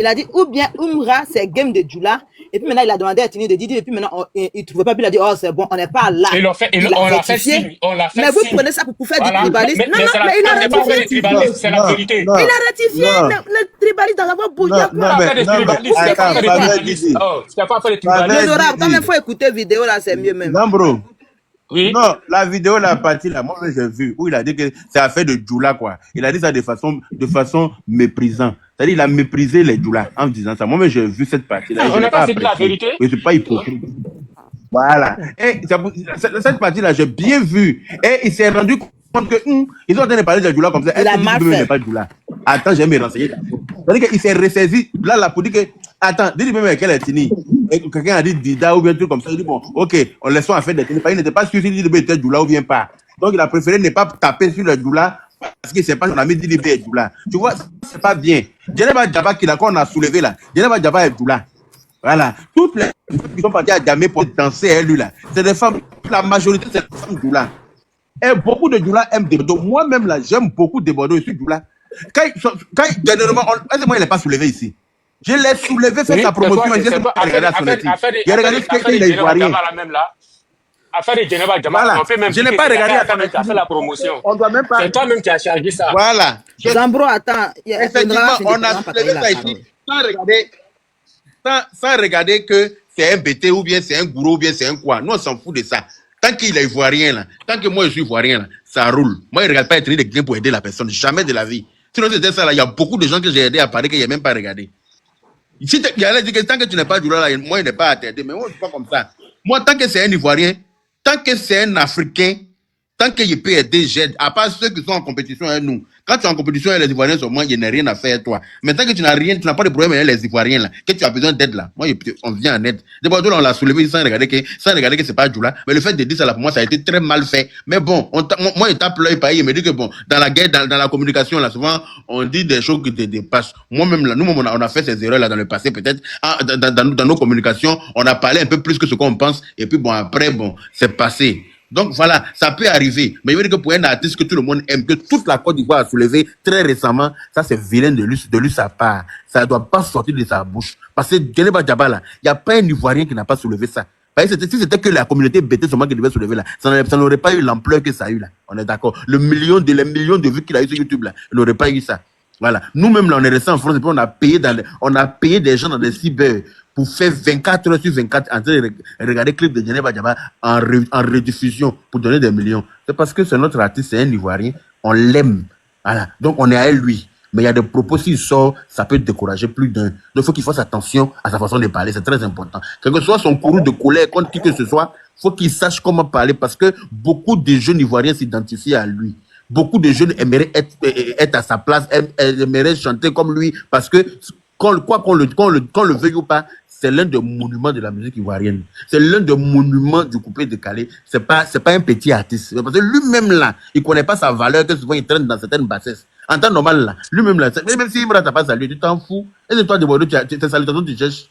Umra, c'est game de Djoula, et puis maintenant, il a demandé à Tini de Didi, et puis maintenant, il ne trouvait pas, puis il a dit, oh, c'est bon, on n'est pas là. On l'a fait signe. Mais vous prenez ça pour faire du tribalisme. Non, mais il a rectifié. C'est la vérité. Il a rectifié le tribalisme dans la voix bouillante. C'est pas fait le tribalisme. Honorable, quand même, il faut écouter vidéo là, c'est mieux même. Non, bro. Oui. Non, la vidéo, la partie là, moi j'ai vu, où il a dit que c'est affaire de Djoula, quoi. Il a dit ça de façon méprisante. C'est-à-dire, il a méprisé les Djoula en disant ça. Moi, j'ai vu cette partie-là. On n'a pas dit la vérité. Je ne suis pas hypocrite. Voilà. Et cette partie-là, j'ai bien vu. Et il s'est rendu compte que, ils ont en train de parler de Djoula comme ça. Il a mal fait. N'est pas Djoula. Attends, j'ai me renseigner. C'est-à-dire qu'il s'est ressaisi, là, pour dire que, attends, dis-lui même quelle est Tini. Et quelqu'un a dit Dida ou bien un truc comme ça. Il dit, bon, ok, on laisse en fait des Tini. Il n'était pas sûr s'il dit était Djoula ou bien pas. Donc, il a préféré ne pas taper sur le Djoula parce qu'il ne sait pas son ami dit est Djoula. Tu vois, c'est pas bien. Djeneba Djaba qu'on a soulevé là. Djeneba Djaba est Djoula. Voilà. Toutes les femmes qui sont parties à Djamé pour danser à lui là, c'est des femmes, la majorité, c'est des femmes Djoula. Et beaucoup de Djoula aiment Debordo. Moi-même là, j'aime beaucoup Debordo. Je suis Djoula. Quand dernièrement, moi, il n'est pas soulevé ici. Je l'ai soulevé, fait sa promotion. Il a regardé ce qu'il est ivoirien. Affaire de Djeneba Djaba, voilà. On fait même je n'ai pas regardé tu as fait la promotion. On doit même pas. C'est toi-même qui as chargé ça. Voilà. Zambro, attends. Effectivement, on a soulevé ça ici sans regarder que c'est un BT ou bien c'est un gourou ou bien c'est un quoi. Nous, on s'en fout de ça. Tant qu'il est ivoirien, là, tant que moi je suis ivoirien, là, ça roule. Moi, je ne regarde pas être de quelqu'un pour aider la personne. Jamais de la vie. Sinon, c'était ça, là. Il y a beaucoup de gens que j'ai aidé à parler qu'il n'y a même pas regardé. Si il y a dit que tant que tu n'es pas du là, moi, il n'est pas à t'aider. Mais moi, je ne suis pas comme ça. Moi, tant que c'est un Ivoirien, tant que c'est un Africain, tant qu'il peut aider, j'aide. À part ceux qui sont en compétition avec nous. Quand tu es en compétition avec les Ivoiriens, sur moi, il n'y a rien à faire, toi. Mais tant que tu n'as rien, tu n'as pas de problème avec les Ivoiriens, là, que tu as besoin d'aide, là. Moi, on vient en aide. D'abord, on l'a soulevé sans regarder que c'est pas Djoula. Mais le fait de dire ça, là, pour moi, ça a été très mal fait. Mais bon, moi, il tape l'œil pareil, il me dit que bon, dans la guerre, dans la communication, là, souvent, on dit des choses qui te dépassent. Moi-même, là, nous-mêmes, on a fait ces erreurs-là dans le passé, peut-être. Dans nos communications, on a parlé un peu plus que ce qu'on pense. Et puis, bon, après, bon, c'est passé. Donc voilà, ça peut arriver. Mais je veux dire que pour un artiste que tout le monde aime, que toute la Côte d'Ivoire a soulevé très récemment, ça c'est vilain de lui sa part. Ça ne doit pas sortir de sa bouche. Parce que Djeneba Djaba là, il n'y a pas un Ivoirien qui n'a pas soulevé ça. Parce que si c'était que la communauté BT seulement qui devait soulever là, ça n'aurait pas eu l'ampleur que ça a eu là. On est d'accord. Les millions de vues qu'il a eu sur YouTube là, il n'aurait pas eu ça. Voilà. Nous-mêmes là, on est resté en France et puis on a payé des gens dans des cyber pour faire 24 heures sur 24 en train de regarder clip de Djeneba Djaba en rediffusion pour donner des millions. C'est parce que c'est notre artiste, c'est un Ivoirien, on l'aime. Voilà. Donc on est à lui. Mais il y a des propos, s'il sort, ça peut décourager plus d'un. Donc il faut qu'il fasse attention à sa façon de parler, c'est très important. Quel que soit son courroux de colère, contre qui que ce soit, il faut qu'il sache comment parler parce que beaucoup de jeunes Ivoiriens s'identifient à lui. Beaucoup de jeunes aimeraient être à sa place, aimeraient chanter comme lui parce que qu'on le veuille ou pas, c'est l'un des monuments de la musique ivoirienne. C'est l'un des monuments du couplet de Calais. C'est pas un petit artiste. Parce que lui-même là, il connaît pas sa valeur, que souvent il traîne dans certaines bassesses. En temps normal là, lui-même là, même si Imra t'a pas salué, tu t'en fous. Et c'est toi de Bordeaux, tes salutations tu cherches.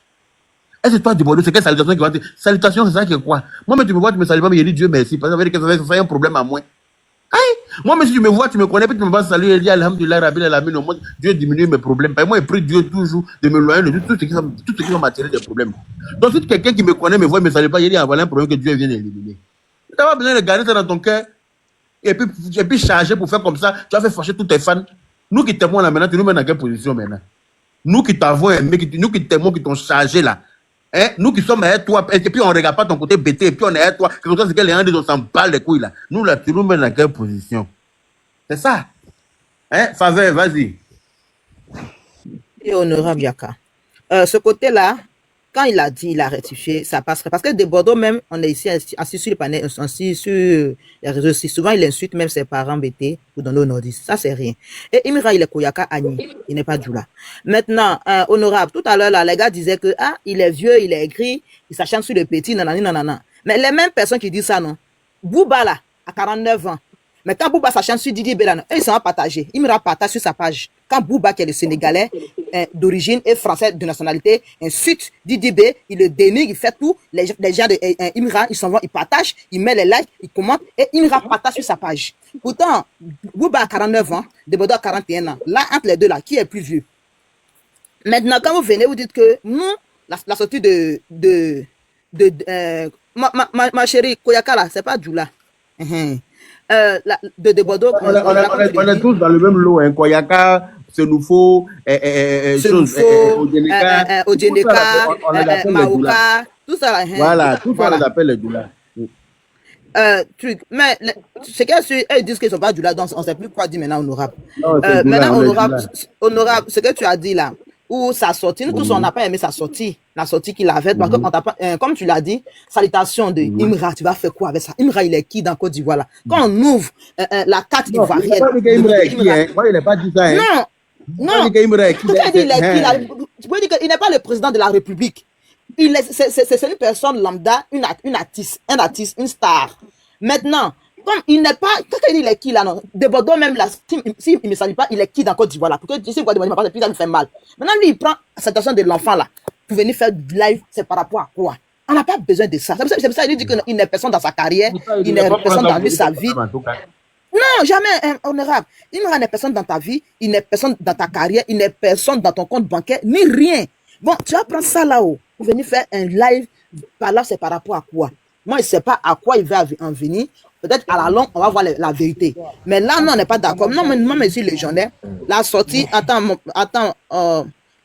Et c'est toi de Bordeaux, c'est quelle salutation qui va te... Salutation, c'est ça qui est quoi? Moi, mais tu me vois, tu me salues pas, mais il dit Dieu merci. Parce que ça veut dire que ça fait un problème à moi. Aïe! Moi, mais si tu me vois, tu me connais, puis tu me vas saluer, il dit Alhamdulillah, Rabbil Alamin, au moins, Dieu diminue mes problèmes. Moi, je prie Dieu toujours de me loyer de tout ce qui va m'attirer des problèmes. Donc, si quelqu'un qui me connaît me voit, ne me salue pas, il dit, voilà un problème que Dieu vient d'éliminer. Tu n'as pas besoin de garder ça dans ton cœur et puis charger pour faire comme ça. Tu vas faire fâcher tous tes fans. Nous qui t'aimons là maintenant, tu nous mets dans quelle position maintenant? Nous qui t'avons aimé, nous qui t'aimons, qui t'ont chargé là. Hein? Nous qui sommes avec toi, et puis on ne regarde pas ton côté bêté, et puis on est avec toi, c'est que les gens disent on s'en parle les couilles là. Nous là, tu nous mets dans quelle position? C'est ça. Hein? Faveur, vas-y. Et honorable Yaka. Ce côté-là, quand il a dit, il a rectifié, ça passerait. Parce que de Bordeaux même, on est ici assis sur le panel, assis sur les réseaux sociaux. Souvent, il insulte même ses parents bêtés ou dans le nordistes. Ça, c'est rien. Et Imra, il est Koyaka Agni. Il n'est pas Djoula. Maintenant, honorable, tout à l'heure, là, les gars disaient que, il est vieux, il est gris, il s'acharne sur le petit, nanani, nanana. Mais les mêmes personnes qui disent ça, non. Bouba, là, à 49 ans. Mais quand Bouba s'acharne sur Didi Bélan, ils sont partagés. Imra partage sur sa page. Quand Bouba, qui est le Sénégalais, d'origine et français de nationalité, insulte Didi B, il le dénigre, il fait tout. Les gens de Imra, ils s'en vont, ils partagent, ils mettent les likes, ils commentent, et Imra partage sur sa page. Pourtant, Bouba a 49 ans, Debodo a 41 ans. Là, entre les deux, là, qui est plus vieux? Maintenant, quand vous venez, vous dites que nous, la sortie ma chérie, Koyaka, là, c'est pas Djoula. De Bordeaux, on est tous dans le même lot, hein. Koyaka, Senufo, Ojeneka, Maoka, tout ça. Hein. Voilà, tout ça, on les appelle les Djoula. Mais c'est qu'ils disent qu'ils ne sont pas Djoula, donc on ne sait plus quoi dire maintenant, honorable. Maintenant, honorable, ce que tu as dit là, où sa sortie, nous tous on n'a pas aimé sa sortie, la sortie qu'il avait, parce que comme tu l'as dit, salutation de Imra, tu vas faire quoi avec ça? Imra, il est qui dans Côte d'Ivoire là? Quand on ouvre la carte ivoirienne. Moi, il n'a pas dit ça. Hein. Non. Tu peux dire qu'il n'est pas le président de la République. C'est une personne lambda, une artiste, une star. Maintenant, comme il n'est pas, quand il dit il est qui là, non, de Bordeaux même là, s'il ne me salue pas, il est qui dans Côte d'Ivoire là, parce que je sais quoi demander, puis ça me fait mal. Maintenant, lui, il prend cette personne de l'enfant là, pour venir faire du live, c'est par rapport à quoi? On n'a pas besoin de ça. C'est pour ça qu'il dit qu'il n'est personne dans sa carrière, il n'est personne dans lui, sa vie. Non, jamais, honorable. Il n'est personne dans ta vie, il n'est personne dans ta carrière, il n'est personne dans ton compte bancaire, ni rien. Bon, tu vas prendre ça là-haut, pour venir faire un live, par là, c'est par rapport à quoi? Moi, je ne sais pas à quoi il va en venir. Peut-être à la longue, on va voir la vérité. Mais là, non, on n'est pas d'accord. Non, mais si légionnaire, la sortie, la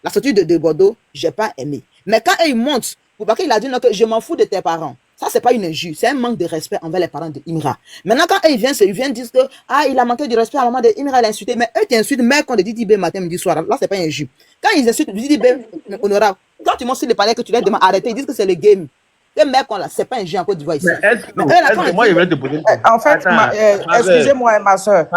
sortie de Bordeaux, je n'ai pas aimé. Mais quand il monte, parce qu'il a dit non, que je m'en fous de tes parents. Ça, c'est pas une injure, c'est un manque de respect envers les parents de Imra. Maintenant, quand ils viennent dire que il a manqué de respect à la maman de Imra, il a insulté. Mais eux qui insultent, mais quand on dit Didi matin, midi, soir, là, c'est pas une injure. Quand ils insultent Didi honorable, quand tu montes sur les palais que tu leur demandes arrêter, ils disent que c'est le game. Les mecs, c'est pas un jeu en Côte d'Ivoire ici. Moi, il veut te poser une question. En fait, excusez-moi, ma soeur.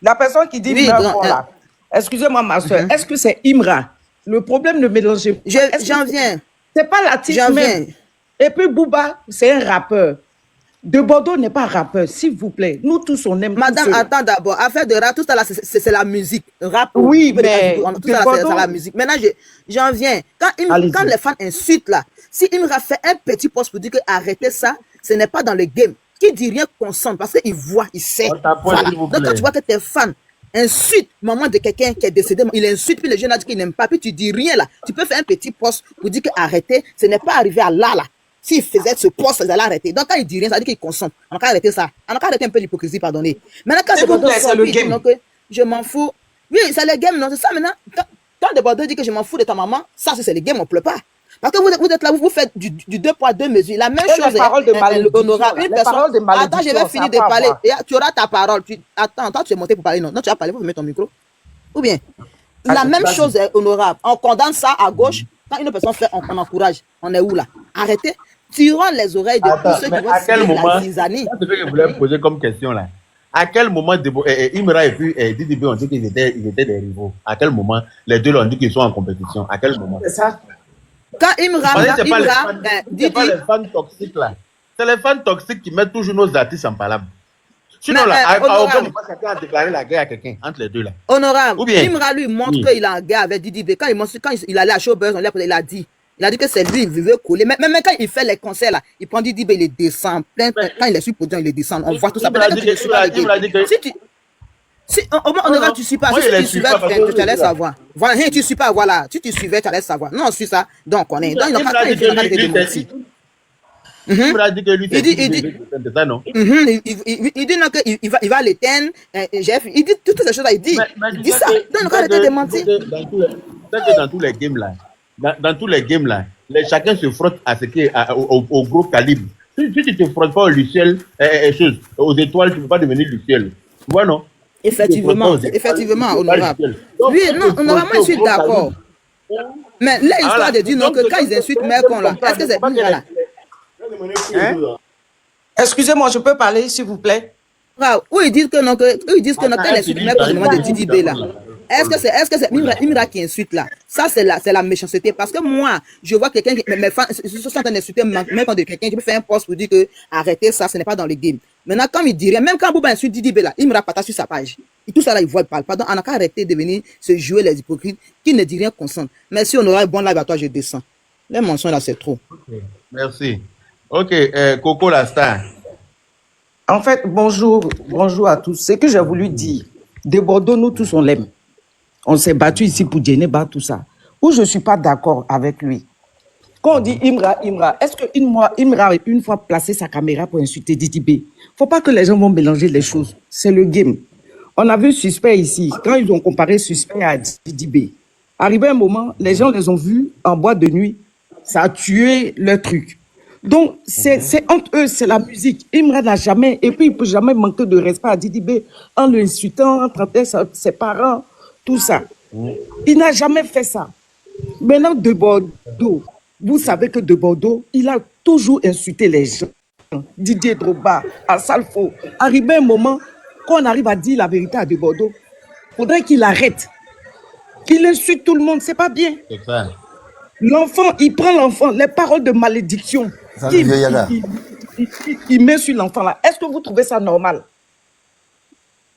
La personne qui dit là, excusez-moi, ma soeur, est-ce que c'est Imra? Le problème ne mélangez pas. J'en viens. C'est pas l'artiste même. Et puis Bouba, c'est un rappeur. De Bordeaux n'est pas rappeur, s'il vous plaît. Nous tous, on aime. Madame, attends d'abord. Affaire de rap, tout ça là, c'est la musique. Rap. Oui, mais tout ça là, c'est la musique. Maintenant, j'en viens. Quand les fans insultent là, si Imra fait un petit post pour dire que arrêtez ça, ce n'est pas dans le game. Qui dit rien consent parce qu'il voit, il sait. Voilà. Donc quand tu vois que tes fans insultent maman de quelqu'un qui est décédé, il insulte, puis le jeune a dit qu'il n'aime pas, puis tu dis rien là. Tu peux faire un petit post pour dire que arrêtez, ce n'est pas arrivé à là. S'il faisait ce poste, ils allaient arrêter. Donc, quand il dit rien, ça veut dire qu'il consomme. On a qu'à arrêter ça. On a qu'à arrêter un peu l'hypocrisie, pardonnez. Maintenant, quand c'est le game. Donc, je m'en fous. Oui, c'est le game, non, c'est ça maintenant. Quand de Bordeaux dit que je m'en fous de ta maman, ça, c'est le game, on ne pleure pas. Parce que vous êtes là, vous faites du 2 poids 2 mesures. La même chose est honorable. Une personne. Attends, je vais finir de parler. Tu auras ta parole. Attends, toi, tu es monté pour parler. Non, tu vas parler, vous mettre ton micro. Ou bien, la même chose est honorable. On condamne ça à gauche. Quand une personne fait, on encourage. On est où là? Arrêtez. Tirons les oreilles de tous ceux qui vont signer la zizanie. C'est ce que je voulais poser comme question là. À quel moment Imra et puis Didi B ont dit qu'ils étaient des rivaux? À quel moment les deux ont dit qu'ils sont en compétition? À quel moment? C'est ça. Quand Imra, Parce que c'est pas les Imra, fans, c'est pas Didi, les fans toxiques là. C'est les fans toxiques qui mettent toujours nos artistes en palabre. Sinon, mais, là, à aucun honorable, moment, quelqu'un a déclaré la guerre à quelqu'un entre les deux là. honorable, Ou bien, Imra lui montre oui. qu'il est en guerre avec Didi B. Quand il allait à Showbuzz, il a dit. Il a dit que c'est lui, il veut coller. Même quand il fait les concerts là, il prend Didi B, il les descend. Quand il est sur le podium, il les descend. On voit tout ça. Il m'a dit que, il m'a dit que, si au moins, honorable, tu ne suis pas. moi, Si je tu les suis suivais, pas parce que tu allais savoir. Voilà, tu ne suis pas, voilà. Si tu suivais, tu allais savoir. Non, on suit ça. Donc, on est. Donc, il n'a pas été démenti. il m'a dit que lui, Il dit, c'est ça, non? il dit non qu'il va l'éteindre. Il dit toutes ces choses-là. Il dit ça. Donc, il n'a pas été démenti. Dans tous les games là, dans tous les games là, chacun se frotte à ce qui est au gros calibre. Si tu te frottes pas au Luciel, aux étoiles, tu ne peux pas devenir Luciel. Tu vois, non? Effectivement, honorable. Oui, non, honorablement, je suis d'accord. Mais là, histoire de dire non, que quand ils insultent Mercon là, est-ce que c'est plus voilà? Excusez-moi, je peux parler, s'il vous plaît? Où ils disent que non, quand ils insultent Mercon, c'est le moment de Didi B là. Est-ce que c'est Imra qui insulte là? Ça, c'est la méchanceté. Parce que moi, je vois quelqu'un qui. Mes fans sont en train d'insulter même quand de quelqu'un qui peut faire un post pour dire que arrêtez ça, ce n'est pas dans le game. Maintenant, comme il dirait, même quand Bouba insulte Didi B là, Imra partage sur sa page. Et tout ça là, il voit, il parle pas. Donc, on n'a qu'à arrêter de venir se jouer les hypocrites qui ne disent rien consent. Mais si on aura un bon live à toi, je descends. Les mensonges là, c'est trop. Okay. Merci. Ok, Coco la star. En fait, bonjour à tous. Ce que j'ai voulu dire, de Bordeaux, nous tous, on l'aime. On s'est battu ici pour Djeneba, tout ça. Où je ne suis pas d'accord avec lui. Quand on dit Imra, est-ce que Imra a une fois placé sa caméra pour insulter Didi B? Il ne faut pas que les gens vont mélanger les choses. C'est le game. On a vu Suspect ici, quand ils ont comparé Suspect à Didi B. Arrivé un moment, les gens les ont vus en boîte de nuit. Ça a tué leur truc. Donc, c'est entre eux, c'est la musique. Imra n'a jamais, et puis il ne peut jamais manquer de respect à Didi B en l'insultant, en traitant ses parents, tout ça. Il n'a jamais fait ça. Maintenant, de Bordeaux, vous savez que de Bordeaux, il a toujours insulté les gens. Didier Drogba, Assalfo. Arrivé un moment, quand on arrive à dire la vérité à de Bordeaux, il faudrait qu'il arrête. Il insulte tout le monde, c'est pas bien. C'est ça. L'enfant, il prend l'enfant, les paroles de malédiction. Il met sur l'enfant là. Est-ce que vous trouvez ça normal?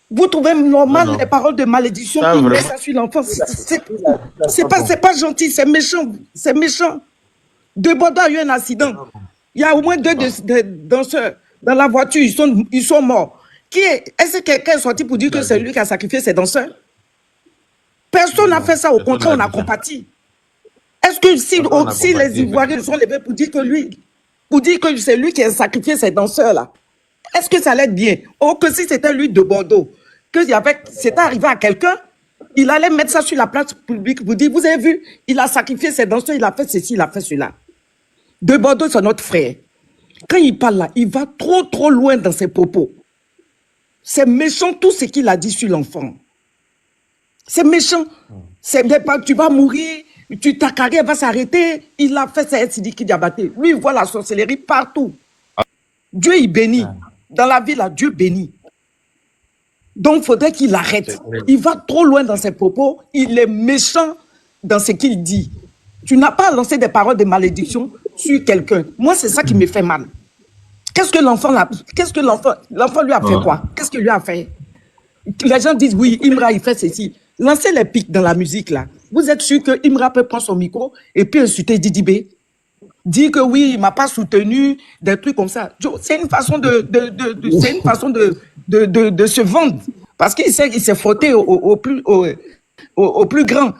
Vous trouvez normal les paroles de malédiction qu'il met ça sur l'enfant? C'est pas gentil, c'est méchant. C'est méchant. De Bordeaux a eu un accident. Il y a au moins deux danseurs dans la voiture, ils sont morts. Est-ce que quelqu'un est sorti pour dire que c'est lui qui a sacrifié ses danseurs? Personne n'a fait ça, au contraire, on a compati. Est-ce que si les Ivoiriens sont levés pour dire que c'est lui qui a sacrifié ces danseurs-là, est-ce que ça allait être bien? Ou que si c'était lui de Bordeaux, que c'était arrivé à quelqu'un, il allait mettre ça sur la place publique pour dire, vous avez vu, il a sacrifié ses danseurs, il a fait ceci, il a fait cela. De Bordeaux, c'est notre frère. Quand il parle là, il va trop loin dans ses propos. C'est méchant tout ce qu'il a dit sur l'enfant. C'est méchant. Tu vas mourir, ta carrière va s'arrêter. Il a fait ça, Sidiki Diabaté. Lui, il voit la sorcellerie partout. Dieu, il bénit. Dans la vie, là, Dieu bénit. Donc, il faudrait qu'il arrête. Il va trop loin dans ses propos. Il est méchant dans ce qu'il dit. Tu n'as pas lancé des paroles de malédiction sur quelqu'un. Moi, c'est ça qui me fait mal. Qu'est-ce que l'enfant lui a fait quoi? Qu'est-ce qu'il lui a fait? Les gens disent, oui, Imra, il fait ceci. Lancez les pics dans la musique, là. Vous êtes sûr que Imra peut prendre son micro et puis insulter Didi B? Dire que oui, il ne m'a pas soutenu, des trucs comme ça. C'est une façon de se vendre. Parce qu'il s'est frotté au plus grand.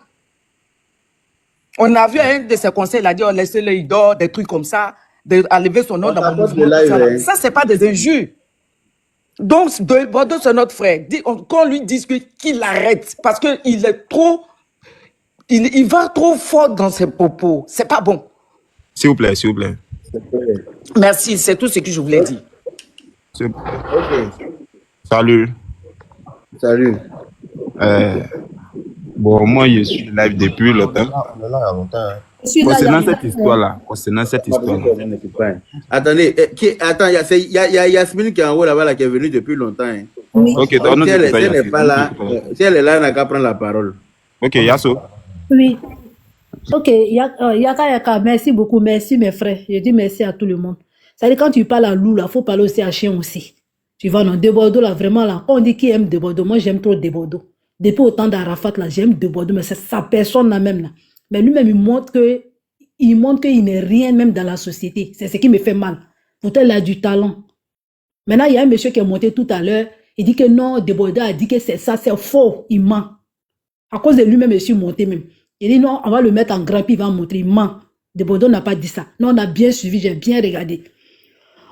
On a vu à un de ses conseils, il a dit, laissez-le, il dort, des trucs comme ça, à lever son nom dans mon mouvement. Ça, ce n'est pas des injures. Donc, de Bordeaux, c'est notre frère. Qu'on lui dise qu'il arrête, parce qu'il est trop... Il va trop fort dans ses propos. C'est pas bon. S'il vous plaît, s'il vous plaît. Merci, c'est tout ce que je voulais dire. Ok. Salut. Salut. Bon, moi, je suis live depuis longtemps. Concernant cette histoire-là. Attendez, attends, il y a Yasmine qui est en haut là-bas, là, qui est venue depuis longtemps. Hein. Oui. Ok, donc, si elle n'est pas là, si elle est là, elle n'a qu'à prendre la parole. Ok, Yasso. Oui. Ok, Yaka, merci beaucoup, merci mes frères. Je dis merci à tout le monde. C'est-à-dire quand tu parles à loup, il faut parler aussi à chien aussi. Tu vois, non, Debordo, là, vraiment, là, quand on dit qui aime Debordo, moi j'aime trop Debordo. Depuis autant d'Arafat, là, j'aime Debordo, mais c'est sa personne là même, là. Mais lui-même, il montre qu'il n'est rien même dans la société. C'est ce qui me fait mal. Pourtant, il a du talent. Maintenant, il y a un monsieur qui est monté tout à l'heure, il dit que non, Debordo a dit que c'est ça, c'est faux, il ment. À cause de lui-même, je suis monté même. Il dit non, on va le mettre en grand, puis il va montrer, il ment. Debordo n'a pas dit ça. Non, on a bien suivi, j'ai bien regardé.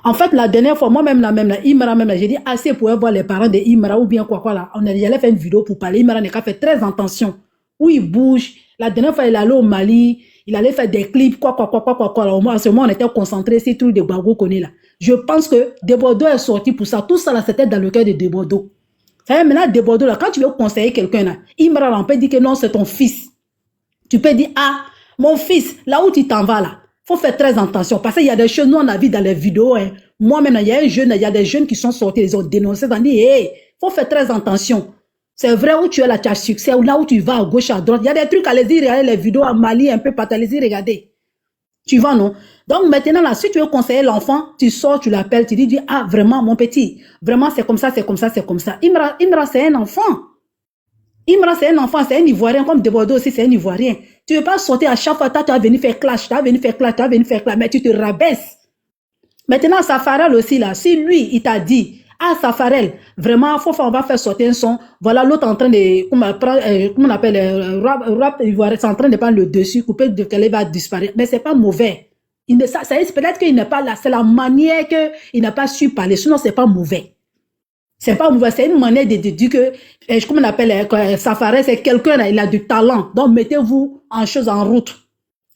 En fait, la dernière fois, moi-même, Imra, même là, j'ai dit assez pour voir les parents de Imra ou bien quoi là. On allait faire une vidéo pour parler. Imra n'a qu'à faire très attention. Où il bouge. La dernière fois, il allait au Mali. Il allait faire des clips, quoi. Là. Au moins, à ce moment, on était concentré sur tout de Gbagbo qu'on est là. Je pense que Debordo est sorti pour ça. Tout ça, là, c'était dans le cœur de Debordo. Ça veut dire, maintenant, Debordo, là, quand tu veux conseiller quelqu'un, là, Imra, là, on peut dire que non, c'est ton fils. Tu peux dire, ah, mon fils, là où tu t'en vas, là, faut faire très attention. Parce qu'il y a des choses, nous, on a vu dans les vidéos. Hein. Moi-même, il y a des jeunes qui sont sortis, ils ont dénoncé, ils ont dit, hey, faut faire très attention. C'est vrai où tu es là, tu as succès, ou là où tu vas à gauche, à droite. Il y a des trucs, allez-y, regardez les vidéos à Mali, un peu partout, allez-y, regardez. Tu vois, non? Donc, maintenant, là, si tu veux conseiller l'enfant, tu sors, tu l'appelles, tu dis, ah, vraiment, mon petit, vraiment, c'est comme ça, c'est comme ça, c'est comme ça. Imra, c'est un enfant. Imra, c'est un enfant, c'est un Ivoirien, comme Debordo aussi, c'est un Ivoirien. Tu ne veux pas sortir à chaque fois, tu vas venir faire clash, mais tu te rabaisses. Maintenant, Safarel aussi, là, si lui, il t'a dit, ah, Safarel, vraiment, on va faire sortir un son, voilà, l'autre en train de, comment on appelle, rap ivoirien, c'est en train de prendre le dessus, couper de qu'elle va disparaître, mais c'est pas mauvais. Peut-être qu'il n'est pas là, c'est la manière qu'il n'a pas su parler, sinon c'est pas mauvais. C'est pas mauvais, c'est une manière de dire que, comment on appelle, Safarel, c'est quelqu'un, il a du talent. Donc, mettez-vous en route.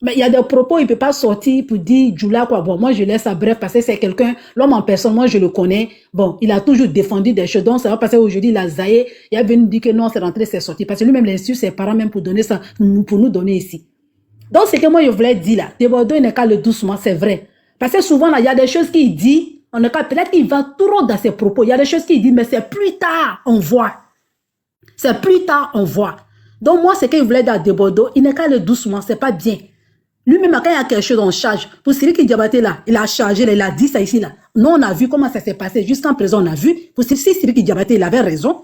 Mais il y a des propos, il ne peut pas sortir pour dire Djoula, quoi. Bon, moi, je laisse ça bref parce que c'est quelqu'un, l'homme en personne, moi, je le connais. Bon, il a toujours défendu des choses. Donc, ça va passer aujourd'hui, il a zaillé. Il a venu dire que non, c'est rentré, c'est sorti. Parce que lui-même, il insulte ses parents même pour donner ça, pour nous donner ici. Donc, c'est que moi, je voulais dire là. Debordo, il n'est qu'à le doucement, c'est vrai. Parce que souvent, là, il y a des choses qu'il dit. Peut-être qu'il va trop dans ses propos. Il y a des choses qu'il dit, mais c'est plus tard, on voit. C'est plus tard, on voit. Donc, moi, c'est qu'il voulait dire à Debordo, il n'est qu'à le doucement, c'est pas bien. Lui-même, quand il y a quelque chose en charge, pour Siriki Diabaté, là, il a chargé, là, il a dit ça ici, là. Nous, on a vu comment ça s'est passé. Jusqu'en présent, on a vu. Pour si Siriki Diabaté, il avait raison.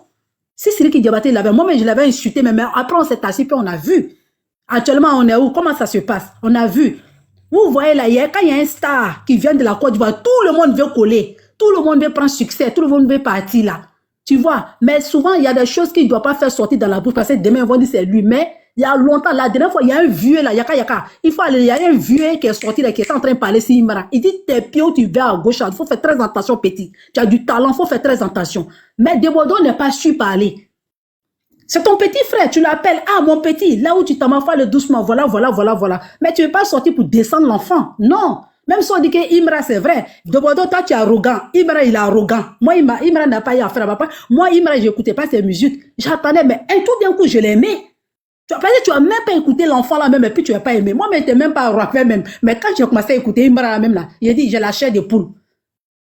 Si Siriki Diabaté, il avait, moi-même, je l'avais insulté, mais après, on s'est assis, puis on a vu. Actuellement, on est où? Comment ça se passe? On a vu. Vous voyez là, quand il y a un star qui vient de la Côte d'Ivoire, tout le monde veut coller. Tout le monde veut prendre succès. Tout le monde veut partir là. Tu vois? Mais souvent, il y a des choses qu'il ne doit pas faire sortir dans la bouche parce que demain, ils vont dire c'est lui. Mais il y a longtemps, la dernière fois, il y a un vieux là, il faut aller, il y a un vieux qui est sorti là, qui est en train de parler sur Imra. Il dit, tes pieds où tu vas à gauche, il faut faire très attention, petit. Tu as du talent, il faut faire très attention. Mais Debordo n'a pas su parler. C'est ton petit frère, tu l'appelles, ah mon petit, là où tu t'en vas, le doucement, voilà. Mais tu ne veux pas sortir pour descendre l'enfant. Non. Même si on dit que Imra, c'est vrai. Debordo, toi, tu es arrogant. Imra, il est arrogant. Moi, Imra n'a pas eu affaire à papa. Moi, Imra, je n'écoutais pas ses musiques. J'attendais, mais un tout d'un coup, je l'aimais. Tu n'as même pas écouté l'enfant là même, et puis tu n'as pas aimé. Moi, mais tu n'es même pas rappelé même. Mais quand j'ai commencé à écouter Imra là même là, il a dit, j'ai la chair de poule.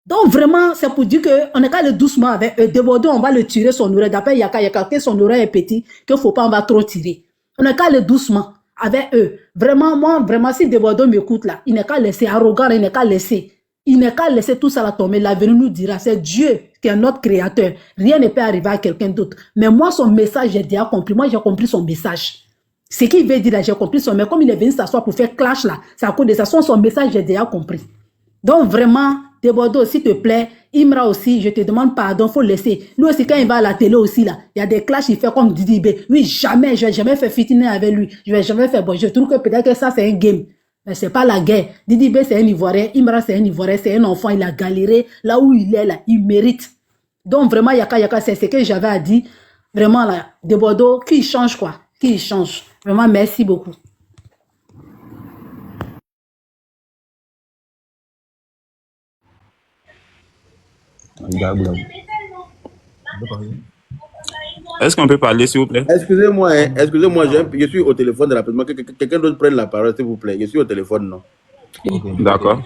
Donc vraiment, c'est pour dire qu'on est qu'à le doucement avec Debordo, on va le tirer son oreille. D'après Yaka, que son oreille est petit, qu'il ne faut pas, on va trop tirer. On est qu'à le doucement avec eux. Vraiment, moi, vraiment, si Debordo m'écoute là, il n'est qu'à laisser, arrogant, il n'est qu'à laisser. Il n'est qu'à laisser tout ça là tomber. L'avenir nous dira, c'est Dieu qui est notre créateur. Rien ne peut arriver à quelqu'un d'autre. Mais moi, son message, j'ai déjà compris. Moi, j'ai compris son message. Ce qu'il veut dire là, j'ai compris son message. Comme il est venu s'asseoir pour faire clash là, c'est à cause de ça. Son message, j'ai déjà compris. Donc vraiment, Debordo, s'il te plaît, Imra aussi, je te demande pardon, faut laisser. Lui aussi, quand il va à la télé aussi, là, il y a des clashs, il fait comme Didi B. Oui, jamais, je vais jamais faire fitiner avec lui. Je vais jamais faire, bon, je trouve que peut-être que ça, c'est un game. Mais c'est pas la guerre. Didi B, c'est un Ivoirien. Imra, c'est un Ivoirien, c'est un enfant, il a galéré. Là où il est, là, il mérite. Donc vraiment, Yaka, c'est ce que j'avais à dire. Vraiment, là, Debordo, qui change, quoi. Qui change. Vraiment, merci beaucoup. Est-ce qu'on peut parler, s'il vous plaît? Excusez-moi, hein, excusez-moi, je suis au téléphone de la personne. Que quelqu'un d'autre prenne la parole, s'il vous plaît. Je suis au téléphone, non? Okay. D'accord.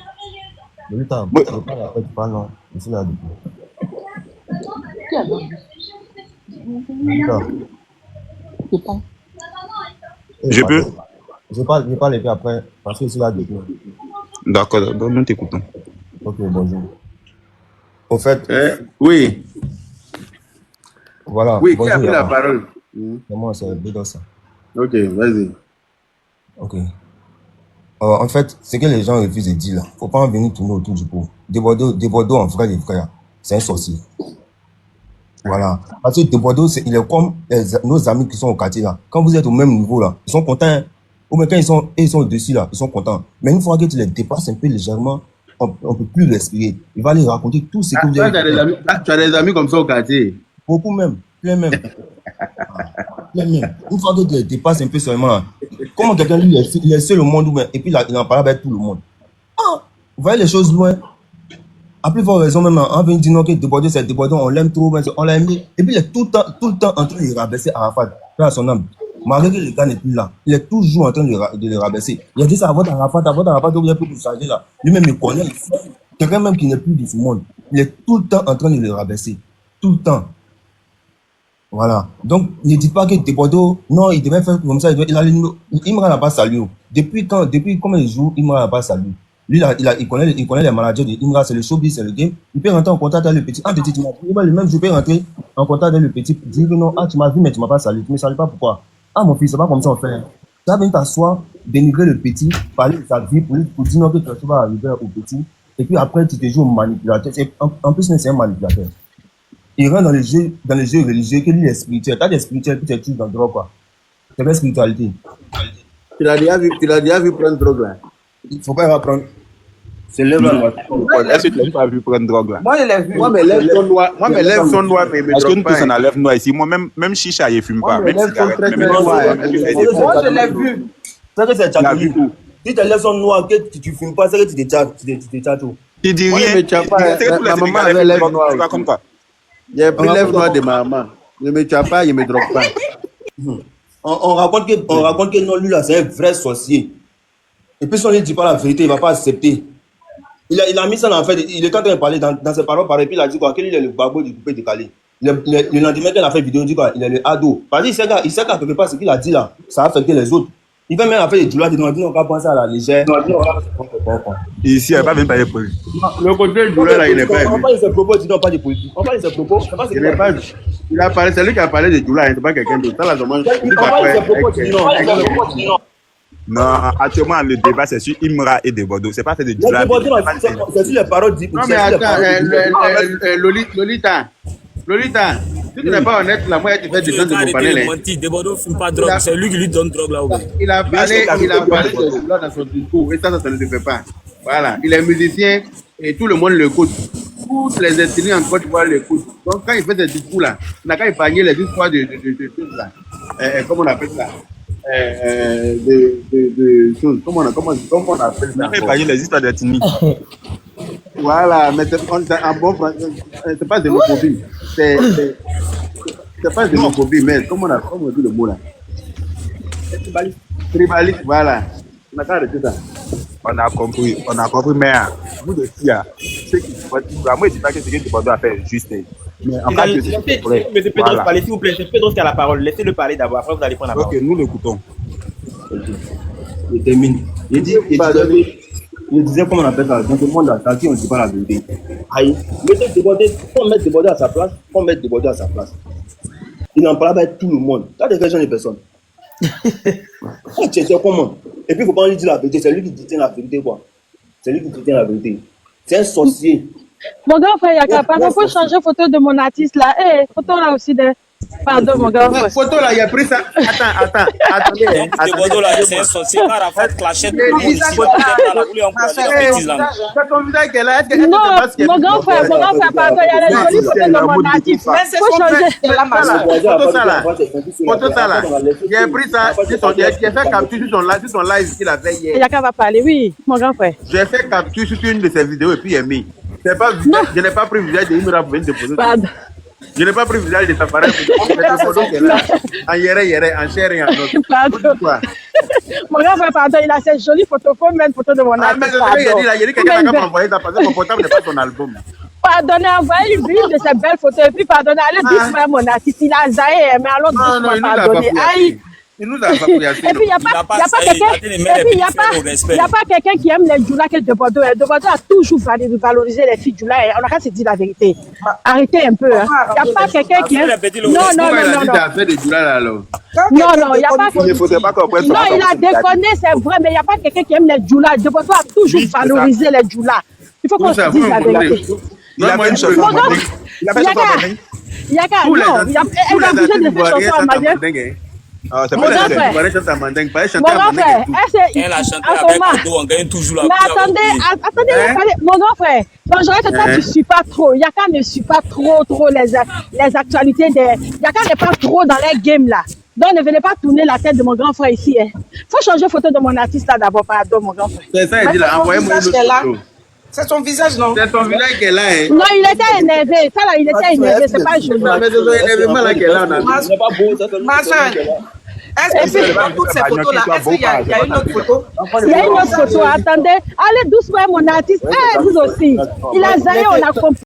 Je peux? Je parle et puis après, parce que c'est là depuis. D'accord, donc nous t'écoutons. Ok, bonjour. Au fait, Oui, voilà, oui, qui a bonjour pris la Yaba. parole? C'est moi, c'est Bedossa. Ok, vas-y. Ok. En fait, ce que les gens refusent de dire là, faut pas en venir tourner autour du pot. Des Bordeaux en vrai, les frères, c'est un sorcier. Voilà. Parce que des Bordeaux, il est comme nos amis qui sont au quartier là. Quand vous êtes au même niveau là, ils sont contents. Hein. Ou même quand ils sont au-dessus là, ils sont contents. Mais une fois que tu les dépasses un peu légèrement, on ne peut plus respirer. Il va les raconter tout ce que vous avez fait. Tu as des amis comme ça au quartier? Beaucoup même, plein même. Plein même. Une fois que tu les dépasses un peu seulement là, comment quelqu'un lui il est seul au monde et puis là, il en parle avec tout le monde. Ah, vous voyez les choses loin. À plus forte raison même, on vient dire non que Débordé, c'est Débordé, on l'aime trop, on l'a aimé. Et puis il est tout le temps en train de rabaisser Arafat, à son âme. Malgré que le gars n'est plus là, il est toujours en train de le rabaisser. Il a dit ça avant Arafat, vous avez pu vous changer là. Lui-même, il connaît. Quelqu'un même qui n'est plus de ce monde, il est tout le temps en train de le rabaisser. Tout le temps. Voilà. Donc, ne dites pas que Débordé, non, il devait faire comme ça, Imra n'a pas salué. Depuis combien de jours, Imra n'a pas salué? Lui, il connaît les managers de Imra, c'est le showbiz, c'est le game. Il peut rentrer en contact avec le petit. Ah, tu m'as dit, le même, je peux rentrer en contact avec le petit, dire que non, ah, tu m'as vu, mais tu m'as pas salué. Tu me salues pas, pourquoi? Ah, mon fils, c'est pas comme ça on fait. Tu vas venir t'asseoir, dénigrer le petit, parler de sa vie pour dire non, que tu vas arriver au petit. Et puis après, tu te joues au manipulateur. En plus, c'est un manipulateur. Il rentre dans les jeux religieux, que lui est spirituel. T'as des spirituels, puis tu es toujours dans le droit, quoi. C'est la spiritualité. Tu l'as déjà vu prendre drogue là? Il ne faut pas apprendre. C'est l'œuvre. Est-ce que tu l'as pas vu prendre drogue là? Moi, je l'ai vu. Moi, mes lèvres sont noires, mais est-ce que nous tous on a lèvres noires ici? Moi, même chicha, il ne fume pas. Même cigarette. Moi, je l'ai vu. C'est que c'est tchatouille. Si tes lèvres sont noires, que tu ne fumes pas, c'est que tu te tchatouilles. Tu dis rien. Ma maman avait les lèvres noires. Comme quoi? J'ai pris les lèvres noires de ma maman. Je ne me tue pas, je ne me drogue pas. On raconte que non, lui là, c'est un vrai sorcier. Et puis si on ne dit pas la vérité, il ne va pas accepter. Il a mis ça en fait, il est en train de parler dans ses paroles, et puis il a dit quoi, qu'il est le babo du coupé décalé. Le lendemain qu'il a fait vidéo, il dit quoi, il est le ado. Parce qu'il sait qu'à quelque part, ce qu'il a dit là, ça a affecté les autres. Il va même faire des douleurs, il dit non, on va penser à la légère. Ici, il n'y a pas même pas de politique. Le côté de douleur là, il n'est pas On parle de ses propos, il dit non, pas de politique. On parle de ses propos, c'est pas ce qu'il a pas dit. Il a parlé, c'est lui qui a parlé de douleur, c'est pas quelqu'un d'autre. Ça là, on parle de ses propos, il dit non. Non, actuellement, le débat, c'est sur Imra et Débordé. C'est pas fait de Djoula. C'est sur les paroles d'Imra. Non, mais attends, Lolita, si tu n'es pas honnête, là, moi, tu fais des gens de mon panel. Débordé ne fume pas de drogue, c'est lui qui lui donne drogue là. Il a parlé de douleur dans son discours, et ça ne le fait pas. Voilà, il est musicien et tout le monde l'écoute. Toutes les ethnies en Côte d'Ivoire l'écoutent. Donc, quand il fait des discours là, il n'a qu'à épargner les histoires de choses là. Comment on appelle ça? De choses. Comment on appelle ça? Il faut les histoires d'ethnie. Voilà, mais en bon français, c'est pas xénophobie. C'est pas xénophobie, mais comment on dit le mot là? Tribalisme, voilà. On a qu'à arrêter ça. On a compris, mais vous de qui a ce qui moi je dis pas que ce que Débordé a fait juste. Mais en cas de Monsieur Pedro, parlez s'il vous plaît, c'est Pedro qui a la parole. Laissez-le parler d'abord, après vous allez prendre la parole. Ok, nous l'écoutons. Il termine. Il disait comment on appelle ça, dans ce monde-là, dans qui on ne dit pas la vérité. Aïe, mettez Débordé à sa place, Il n'en parle pas avec tout le monde. T'as des gens, des personnes. C'est comment? Et puis il ne faut pas lui dire la vérité, c'est lui qui détient la vérité, quoi. C'est lui qui détient la vérité. C'est un sorcier. Mon grand frère, Yaka, pardon, faut changer photo de mon artiste là. Eh, photo là aussi de. Pardon, mon grand frère. Photo là, il a pris ça. Attendez. Photo là, c'est un sorcier. Par rapport clashette. C'est ton visage qu'elle a. Non, mon grand frère, pardon, il y a les jolies photos de mon artiste. Faut changer. Photo ça là. J'ai pris ça. J'ai fait capture sur son live qu'il a fait hier. Yaka va parler, oui, mon grand frère. J'ai fait capture sur une de ses vidéos et puis il est mis. Je n'ai pas pris le visage de Imra pour venir déposer. Pardon. Je n'ai pas pris le visage de ta parole. En yéré, en chair et en os. Pardon. Mon grand frère, pardon, il a ces jolies photos. Faut mettre une photo de mon artiste. Mais il a dit quelqu'un n'a qu'à m'envoyer ça parce que mon portable n'est pas son album. Pardonnez, envoyez une de ces belles photos. Et puis, pardonnez, allez dire mon artiste. Il a zaïe, mais alors, dites-moi, pardonnez. Aïe. Il nous a approprié. Et puis, il n'y a pas quelqu'un qui aime les Djoula que de Bordeaux. De Bordeaux a toujours valorisé les filles Djoula. On a qu'à se dire la vérité. Arrêtez un peu. Il n'y a pas quelqu'un qui aime. Non. Non, Non, il n'y a pas. Non, il a déconné, c'est vrai, mais il n'y a pas quelqu'un qui aime les Djoula. De Bordeaux a toujours valorisé les Djoula. Il faut qu'on se dise la vérité. Il a fait une chanson. Il a fait une chanson. Yaka, non, elle a besoin de faire chanson en malien. C'est Mon pas grand frère, Elle a chanté avec Ado, on gagne toujours la mais attendez, mon grand frère, donc je dirais que toi tu suis pas trop. Yaka ne suit pas trop les actualités Yaka n'est pas trop dans les games là. Donc ne venez pas tourner la tête de mon grand frère ici. Faut changer photo de mon artiste là d'abord, pardon mon grand frère. C'est ça, il dit là, envoyez-moi une photo. C'est son visage, non? C'est son visage qu'elle a. Hein. Non, il était énervé. Ça là, il était énervé. C'est pas joli. Mais c'est son énervement là qu'elle a. Ma soeur, est-ce que dans toutes ces photos-là, est-ce qu'il y a une autre photo? Il y a une autre photo. Attendez. Allez doucement, mon artiste. Vous aussi. Il a zaillé, on a compris.